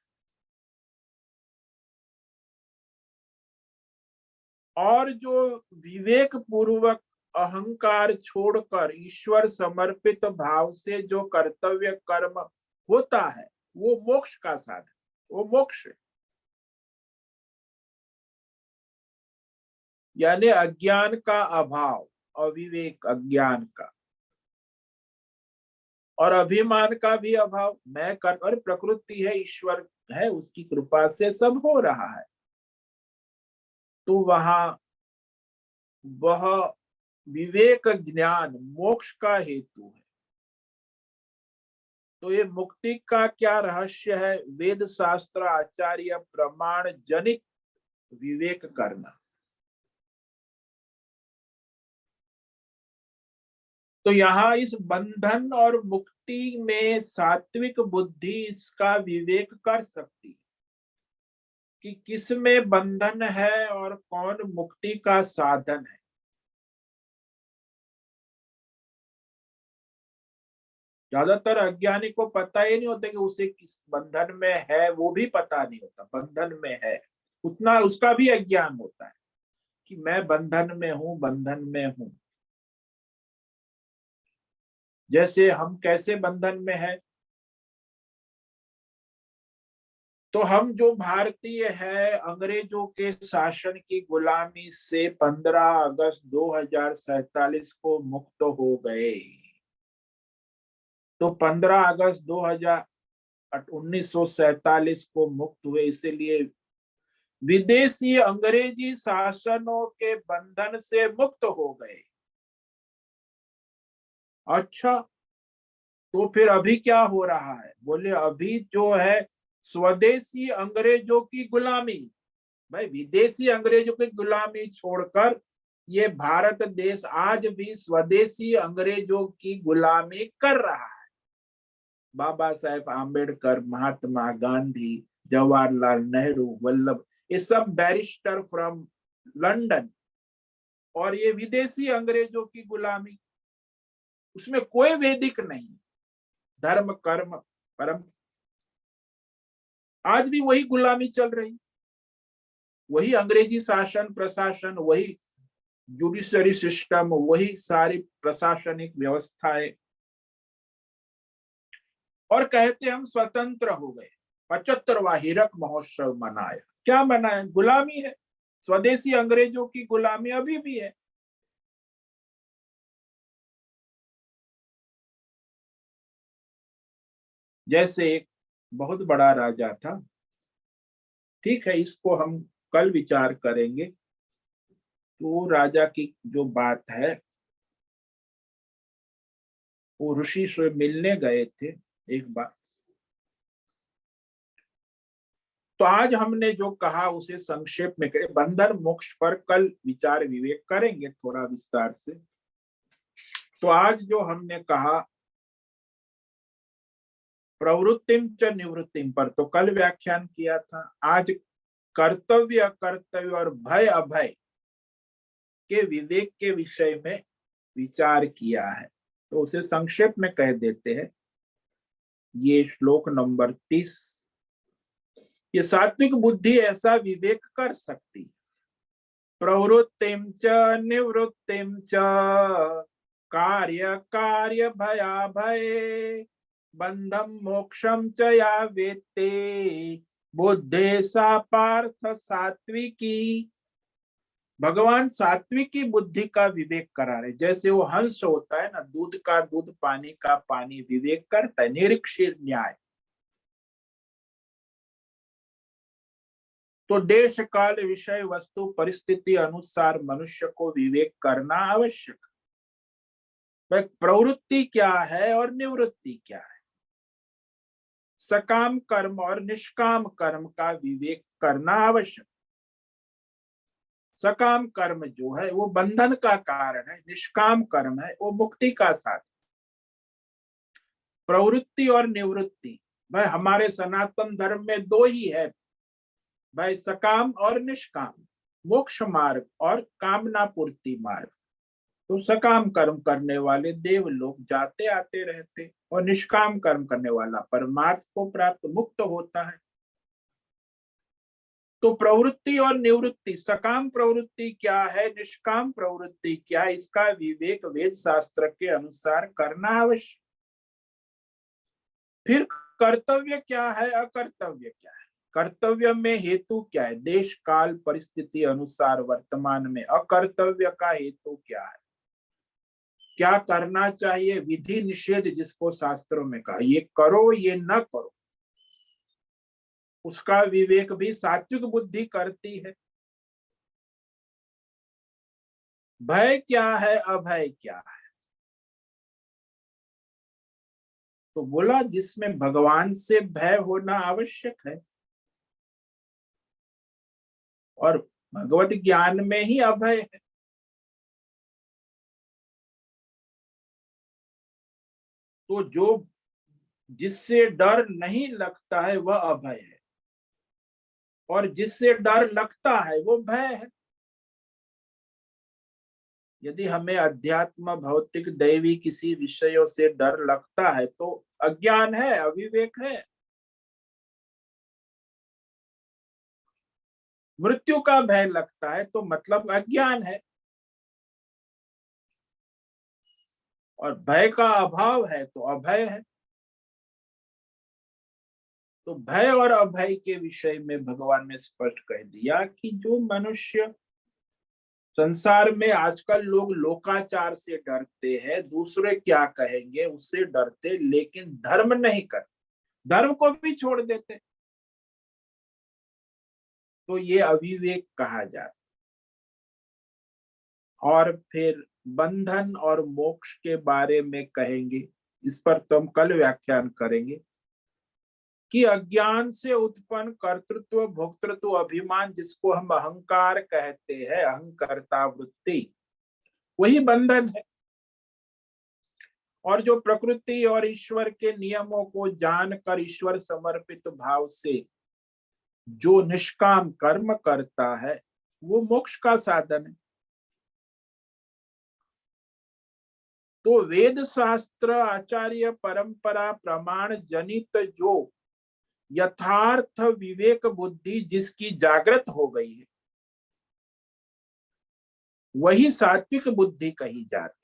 और जो विवेक पूर्वक अहंकार छोड़कर ईश्वर समर्पित भाव से जो कर्तव्य कर्म होता है वो मोक्ष का साधन, वो मोक्ष है। यानी अज्ञान का अभाव, अविवेक, अज्ञान का और अभिमान का भी अभाव। मैं कर, और प्रकृति है, ईश्वर है, उसकी कृपा से सब हो रहा है। तो वहां वह विवेक ज्ञान मोक्ष का हेतु है। तो ये मुक्ति का क्या रहस्य है? वेद शास्त्र आचार्य प्रमाण जनित विवेक करना। तो यहाँ इस बंधन और मुक्ति में सात्विक बुद्धि इसका विवेक कर सकती है कि किस में बंधन है और कौन मुक्ति का साधन है। ज्यादातर अज्ञानी को पता ही नहीं होता कि उसे किस बंधन में है, वो भी पता नहीं होता बंधन में है। उतना उसका भी अज्ञान होता है कि मैं बंधन में हूं, बंधन में हूं। जैसे हम कैसे बंधन में है? तो हम जो भारतीय है अंग्रेजों के शासन की गुलामी से 15 अगस्त 2047 को मुक्त हो गए। तो 15 अगस्त 1947 को मुक्त हुए, इसीलिए विदेशी अंग्रेजी शासनों के बंधन से मुक्त हो गए। अच्छा, तो फिर अभी क्या हो रहा है? बोले अभी जो है स्वदेशी अंग्रेजों की गुलामी। भाई विदेशी अंग्रेजों की गुलामी छोड़कर ये भारत देश आज भी स्वदेशी अंग्रेजों की गुलामी कर रहा है। बाबा साहेब आम्बेडकर, महात्मा गांधी, जवाहरलाल नेहरू, वल्लभ, ये सब बैरिस्टर फ्रॉम लंदन, और ये विदेशी अंग्रेजों की गुलामी, उसमें कोई वैदिक नहीं। धर्म, कर्म, परम, आज भी वही गुलामी चल रही, वही अंग्रेजी शासन प्रशासन, वही जुडिशरी सिस्टम, वही सारी प्रशासनिक व्यवस्थाएं। और कहते हम स्वतंत्र हो गए, 75वां हीरक महोत्सव मनाया। क्या मनाया? गुलामी है, स्वदेशी अंग्रेजों की गुलामी अभी भी है। जैसे एक बहुत बड़ा राजा था, ठीक है, इसको हम कल विचार करेंगे। तो राजा की जो बात है, वो ऋषि से मिलने गए थे एक बार। तो आज हमने जो कहा उसे संक्षेप में करें, बंधन मोक्ष पर कल विचार विवेक करेंगे थोड़ा विस्तार से। तो आज जो हमने कहा प्रवृत्तिम च निवृत्तिम पर, तो कल व्याख्यान किया था। आज कर्तव्य, अकर्तव्य और भय अभय के विवेक के विषय में विचार किया है। तो उसे संक्षेप में कह देते हैं। ये श्लोक नंबर 30। ये सात्विक बुद्धि ऐसा विवेक कर सकती। प्रवृत्तिम च निवृत्तिम च कार्य कार्य भया भय बंधम मोक्षम च या वेत्ते बुद्धे सा पार्थ सात्विकी। भगवान सात्विकी बुद्धि का विवेक करा रहे। जैसे वो हंस होता है ना, दूध का दूध, पानी का पानी, विवेक करता है, निरीक्षित न्याय। तो देश काल विषय वस्तु परिस्थिति अनुसार मनुष्य को विवेक करना आवश्यक। वह प्रवृत्ति क्या है और निवृत्ति क्या है, सकाम कर्म और निष्काम कर्म का विवेक करना आवश्यक। सकाम कर्म जो है वो बंधन का कारण है, निष्काम कर्म है वो मुक्ति का साधन। प्रवृत्ति और निवृत्ति भाई हमारे सनातन धर्म में दो ही है भाई, सकाम और निष्काम, मोक्ष मार्ग और कामना पूर्ति मार्ग। तो सकाम कर्म करने वाले देव लोग जाते आते रहते और निष्काम कर्म करने वाला परमार्थ को प्राप्त मुक्त होता है। तो प्रवृत्ति और निवृत्ति, सकाम प्रवृत्ति क्या है, निष्काम प्रवृत्ति क्या है, इसका विवेक वेद शास्त्र के अनुसार करना आवश्यक। फिर कर्तव्य क्या है, अकर्तव्य क्या है। कर्तव्य में हेतु क्या है, देश काल परिस्थिति अनुसार वर्तमान में अकर्तव्य का हेतु क्या है, क्या करना चाहिए, विधि निषेध जिसको शास्त्रों में कहा ये करो ये न करो, उसका विवेक भी सात्विक बुद्धि करती है। भय क्या है, अभय क्या है, तो बोला जिसमें भगवान से भय होना आवश्यक है और भगवत ज्ञान में ही अभय है। तो जो जिससे डर नहीं लगता है वह अभय है और जिससे डर लगता है वो भय है। यदि हमें अध्यात्म भौतिक दैवी किसी विषयों से डर लगता है तो अज्ञान है, अविवेक है। मृत्यु का भय लगता है तो मतलब अज्ञान है। और भय का अभाव है तो अभय है। तो भय और अभय के विषय में भगवान ने स्पष्ट कह दिया कि जो मनुष्य संसार में आजकल लोग लोकाचार से डरते हैं, दूसरे क्या कहेंगे उससे डरते, लेकिन धर्म नहीं करते, धर्म को भी छोड़ देते, तो ये अविवेक कहा जाता। और फिर बंधन और मोक्ष के बारे में कहेंगे, इस पर तो हम कल व्याख्यान करेंगे कि अज्ञान से उत्पन्न कर्तृत्व भोक्तृत्व अभिमान जिसको हम अहंकार कहते हैं, अहंकारता वृत्ति, वही बंधन है। और जो प्रकृति और ईश्वर के नियमों को जानकर ईश्वर समर्पित भाव से जो निष्काम कर्म करता है वो मोक्ष का साधन है। तो वेद शास्त्र आचार्य परंपरा प्रमाण जनित जो यथार्थ विवेक बुद्धि जिसकी जागृत हो गई है वही सात्विक बुद्धि कही जाती,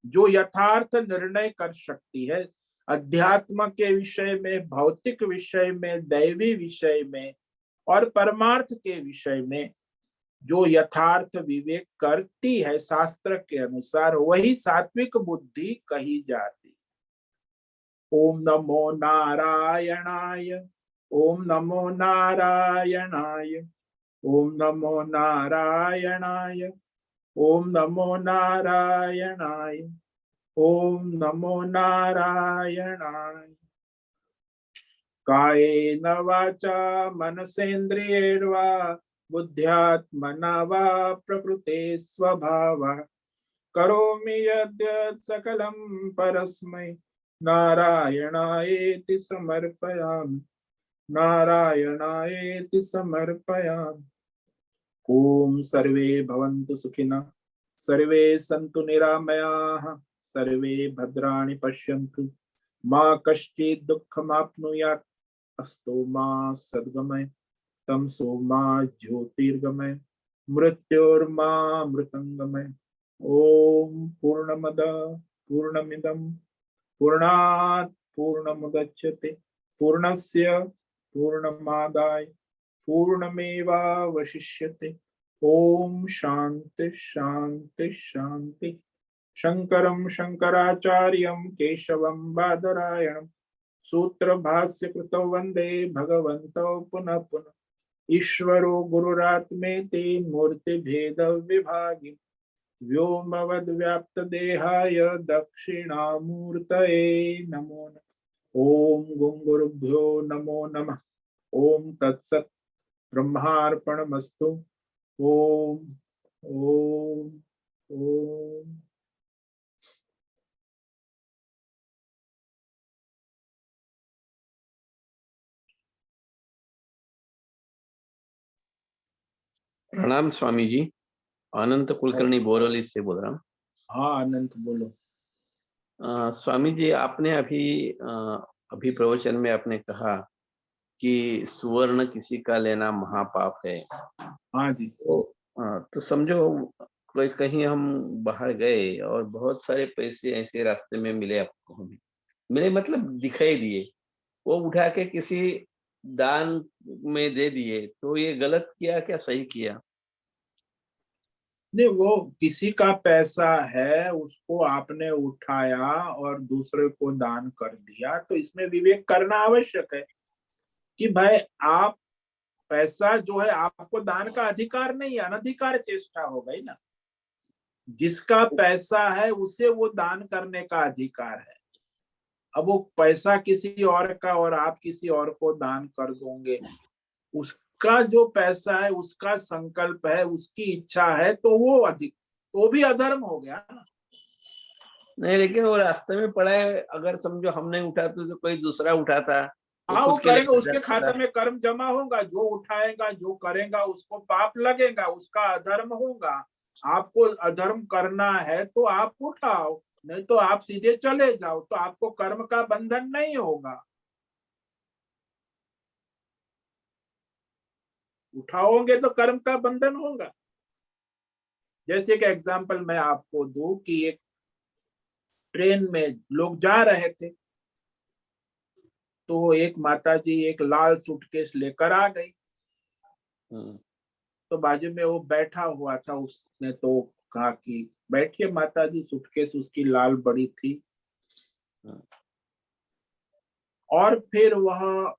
जो यथार्थ निर्णय कर सकती है अध्यात्म के विषय में, भौतिक विषय में, दैवी विषय में और परमार्थ के विषय में जो यथार्थ विवेक करती है शास्त्र के अनुसार, वही सात्विक बुद्धि कही जाती। ओम नमो नारायणाय, ओम नमो नारायणाय, ओम नमो नारायणाय, ओम नमो नारायणाय, ओम नमो नारायणाय। कायेन वाचा मनसेन्द्रियैर्वा बुद्ध्यात्मना वा प्रकृते स्वभावः करोमि यद्यत् सकलं परस्मै नारायणायेति समर्पयामि, नारायणायेति समर्पयामि। ओम सर्वे भवन्तु सुखिनः, सर्वे सन्तु निरामयाः, सर्वे भद्राणि पश्यन्तु, मा कश्चित् दुःखमाप्नुयात्, अस्तु मा सद्गमय, तमसो मा ज्योतिर्गमय, मृत्योर्मा मृतंगमय। ओम पूर्णमद पूर्णमिदं पूर्णात् पूर्णमुदच्यते पूर्णस्य पूर्णमादाय पूर्णमेवावशिष्यते। ओम शांति शांति शांति। शंकरं शंकराचार्यं केशवं बादरायणं सूत्र भाष्य कृतौ वंदे भगवन्तौ पुनः पुनः। ईश्वरो गुरुरात्मेति मूर्ति भेद विभागी व्योमवद् व्याप्त देहाय दक्षिणामूर्तये नमो नमः। ओम गुं गुरुभ्यो नमो नमः। ओम तत्सत् ब्रह्मार्पणमस्तु। ओम ओम ओम। प्रणाम स्वामी जी। अनंत कुलकर्णी बोरवली से बोल रहा हूँ। हाँ अनंत बोलो। स्वामी जी, आपने अभी प्रवचन में आपने कहा कि सुवर्ण किसी का लेना महापाप है। हाँ जी। तो समझो कोई कहीं हम बाहर गए और बहुत सारे पैसे ऐसे रास्ते में मिले, आपको हमें मिले मतलब दिखाई दिए, वो उठा के किसी दान में दे दिए, तो ये गलत किया क्या सही किया? नहीं, वो किसी का पैसा है, उसको आपने उठाया और दूसरे को दान कर दिया, तो इसमें विवेक करना आवश्यक है कि भाई आप पैसा जो है, आपको दान का अधिकार नहीं है, अनधिकार चेष्टा हो गई ना। जिसका पैसा है उसे वो दान करने का अधिकार है। अब वो पैसा किसी और का और आप किसी और को दान कर दोगे, उसका जो पैसा है, उसका संकल्प है, उसकी इच्छा है, तो वो अधिक, तो भी अधर्म हो गया ना। नहीं, लेकिन वो रास्ते में पड़ा है, अगर समझो हम नहीं उठाते तो कोई दूसरा उठाता, वो हाँ वो खुद के लिए करेगा, उसके जाता खाते था। में कर्म जमा होगा, जो उठाएगा जो करेगा उसको पाप लगेगा, उसका अधर्म होगा। आपको अधर्म करना है तो आप उठाओ, नहीं तो आप सीधे चले जाओ, तो आपको कर्म का बंधन नहीं होगा। उठाओगे तो कर्म का बंधन होगा। जैसे कि एग्जाम्पल मैं आपको दूं कि एक ट्रेन में लोग जा रहे थे, तो एक माताजी एक लाल सूटकेस लेकर आ गई। तो बाजू में वो बैठा हुआ था, उसने तो कहा कि बैठिए माताजी, सूटकेस उसकी लाल बड़ी थी। और फिर वह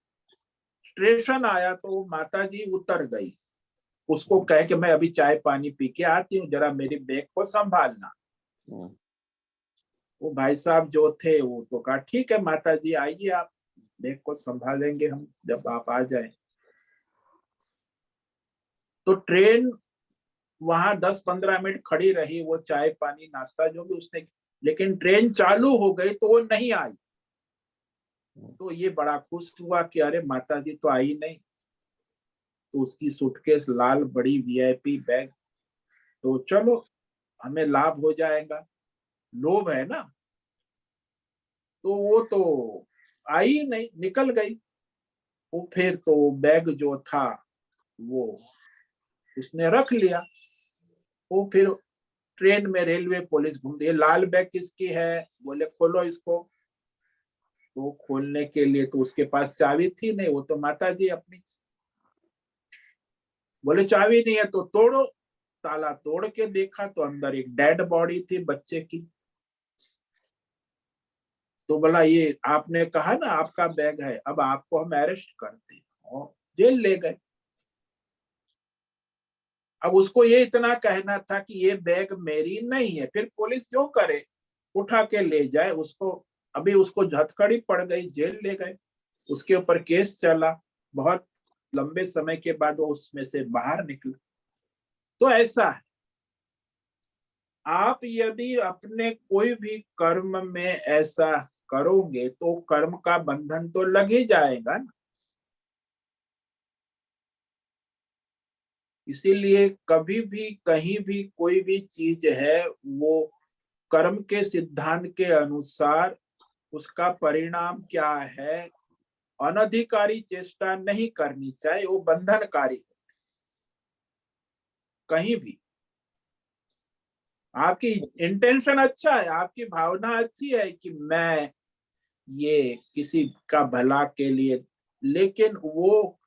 स्टेशन आया तो वो माताजी उतर गई, उसको कहे कि मैं अभी चाय पानी पी के आती हूँ, जरा मेरी बैग को संभालना। वो भाई साहब जो थे वो तो कहा ठीक है माताजी आइए, आप बैग को संभालेंगे हम जब आप आ जाए। तो ट्रेन वहां 10-15 मिनट खड़ी रही, वो चाय पानी नाश्ता जो भी उसने, लेकिन ट्रेन चालू हो गई तो वो नहीं आई। तो ये बड़ा खुश हुआ कि अरे माता जी तो आई नहीं। तो उसकी सूटकेस लाल बड़ी वीआईपी बैग, तो चलो हमें लाभ हो जाएगा, लोभ है ना। तो वो तो आई नहीं, निकल गई। वो फिर तो बैग जो था वो उसने रख लिया। वो फिर ट्रेन में रेलवे पुलिस घूमती है, लाल बैग किसकी है, बोले खोलो इसको। तो खोलने के लिए तो उसके पास चाबी थी नहीं, वो तो माता जी अपनी। बोले चाबी नहीं है तो तोड़ो। ताला तोड़ के देखा तो अंदर एक डेड बॉडी थी बच्चे की। तो बोला ये आपने कहा ना आपका बैग है, अब आपको हम अरेस्ट करते हैं, और जेल ले गए। अब उसको ये इतना कहना था कि ये बैग मेरी नहीं है, फिर पुलिस जो करे उठा के ले जाए उसको। अभी उसको हथकड़ी पड़ गई, जेल ले गए, उसके ऊपर केस चला। बहुत लंबे समय के बाद वो उसमें से बाहर निकला। तो ऐसा है, आप यदि अपने कोई भी कर्म में ऐसा करोगे तो कर्म का बंधन तो लग ही जाएगा ना। इसीलिए कभी भी कहीं भी कोई भी चीज है, वो कर्म के सिद्धांत के अनुसार उसका परिणाम क्या है, अनधिकारी चेष्टा नहीं करनी चाहिए, वो बंधनकारी। कहीं भी आपकी इंटेंशन अच्छा है, आपकी भावना अच्छी है कि मैं ये किसी का भला के लिए, लेकिन वो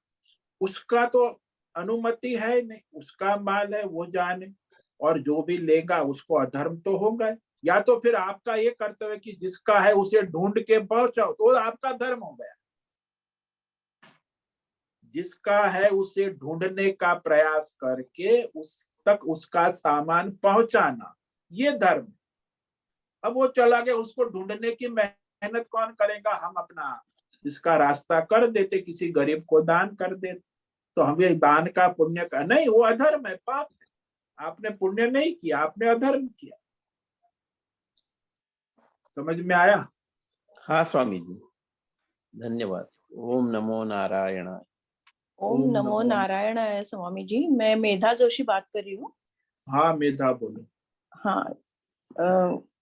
उसका तो अनुमति है नहीं, उसका माल है वो जाने, और जो भी लेगा उसको अधर्म तो होगा। या तो फिर आपका ये कर्तव्य कि जिसका है उसे ढूंढ के पहुंचाओ, तो आपका धर्म हो गया। जिसका है उसे ढूंढने का प्रयास करके उस तक उसका सामान पहुंचाना, ये धर्म। अब वो चला गया, उसको ढूंढने की मेहनत कौन करेगा? हम अपना इसका रास्ता कर देते, किसी गरीब को दान कर देते, तो हमें दान का पुण्य का नहीं, वो अधर्म है, पाप है। आपने पुण्य नहीं किया, आपने अधर्म किया। समझ में आया? हाँ स्वामी जी, धन्यवाद। ओम नमो नारायणाय। ओम नमो नारायणाय स्वामी जी। मैं मेधा जोशी बात कर रही हूँ। हाँ मेधा बोलो। हाँ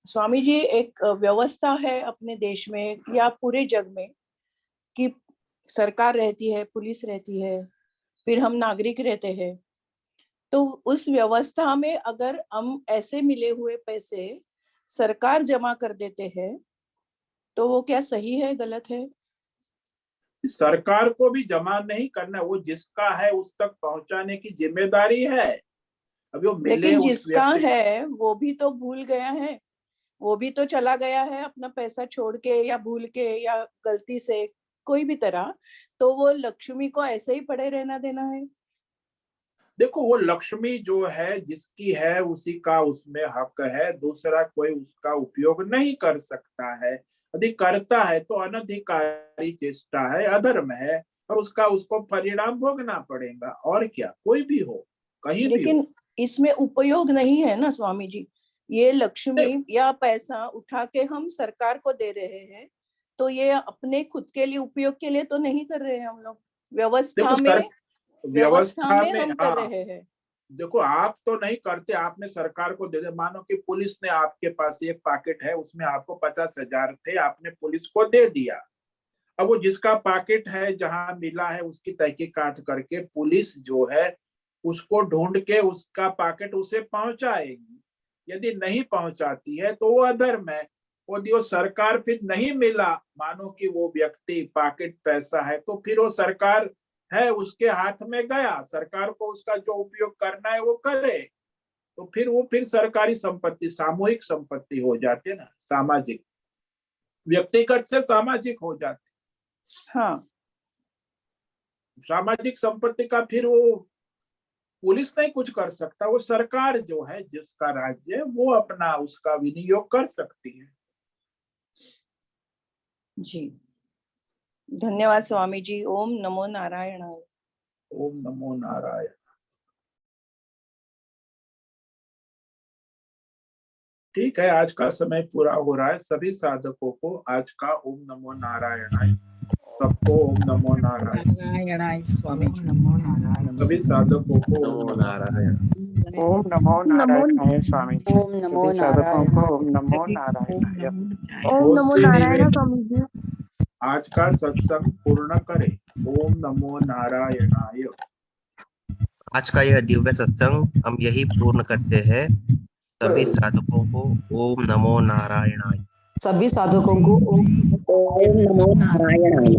स्वामी जी, एक व्यवस्था है अपने देश में या पूरे जग में कि सरकार रहती है, पुलिस रहती है, फिर हम नागरिक रहते हैं। तो उस व्यवस्था में अगर हम ऐसे मिले हुए पैसे सरकार जमा कर देते हैं तो वो क्या सही है, गलत है? सरकार को भी जमा नहीं करना, वो जिसका है उस तक पहुंचाने की जिम्मेदारी है। अभी वो मिले लेकिन उस जिसका व्यक्ति, है वो भी तो भूल गया है, वो भी तो चला गया है अपना पैसा छोड़ के या भूल के या गलती से, कोई भी तरह, तो वो लक्ष्मी को ऐसे ही पड़े रहना देना है? देखो वो लक्ष्मी जो है जिसकी है उसी का उसमें हक है, दूसरा कोई उसका उपयोग नहीं कर सकता है। यदि करता है तो अनधिकारी चेष्टा है, अधर्म है, और उसका उसको परिणाम भोगना पड़ेगा। और क्या, कोई भी हो, कहीं भी हो। लेकिन इसमें उपयोग नहीं है ना स्वामी जी। ये लक्ष्मी या पैसा उठा के हम सरकार को दे रहे हैं, तो ये अपने खुद के लिए उपयोग के लिए तो नहीं कर रहे हैं हम लोग। व्यवस्था देखो में व्यवस्था में, हम कर रहे हैं। देखो आप तो नहीं करते, आपने सरकार को दे दे। मानो कि पुलिस ने आपके पास एक पैकेट है, उसमें आपको 50,000 थे, आपने पुलिस को दे दिया। अब वो जिसका पैकेट है, जहां मिला है उसकी तहकीकात करके पुलिस जो है उसको ढूंढ के उसका पैकेट उसे पहुंचाएगी। यदि नहीं पहुंचाती है तो वो अधर्म है। यदि वो सरकार फिर नहीं मिला, मानो कि वो व्यक्ति पैकेट पैसा है, तो फिर वो सरकार है उसके हाथ में गया, सरकार को उसका जो उपयोग करना है वो करे, तो फिर वो फिर सरकारी संपत्ति, सामूहिक संपत्ति हो जाती है ना, सामाजिक, व्यक्तिगत से सामाजिक हो जाती। हाँ, सामाजिक संपत्ति का फिर वो पुलिस नहीं कुछ कर सकता, वो सरकार जो है जिसका राज्य वो अपना उसका विनियोग कर सकती है। जी धन्यवाद स्वामी जी। ओम नमो नारायणाय। ओम नमो नारायण। ठीक है, आज का समय पूरा हो रहा है। सभी साधकों को आज का ओम नमो नारायणाय, सबको ओम नमो नारायण। नारायणाय स्वामी जी। सभी साधकों को ओम नमो नमो नारायण। ओम नमो नारायणाय स्वामी जी। ओम नमो सभी साधकों को नारायण। ओम नमो नारायणाय। ओम नमो से नारायण निवेदन, स्वामी जी। आज का सत्संग पूर्ण करें। ओम नमो नारायणाय। आज का यह दिव्य सत्संग हम यही पूर्ण करते हैं। सभी साधकों को ओम नमो नारायणाय। सभी साधकों को ओम नमो नारायणाय।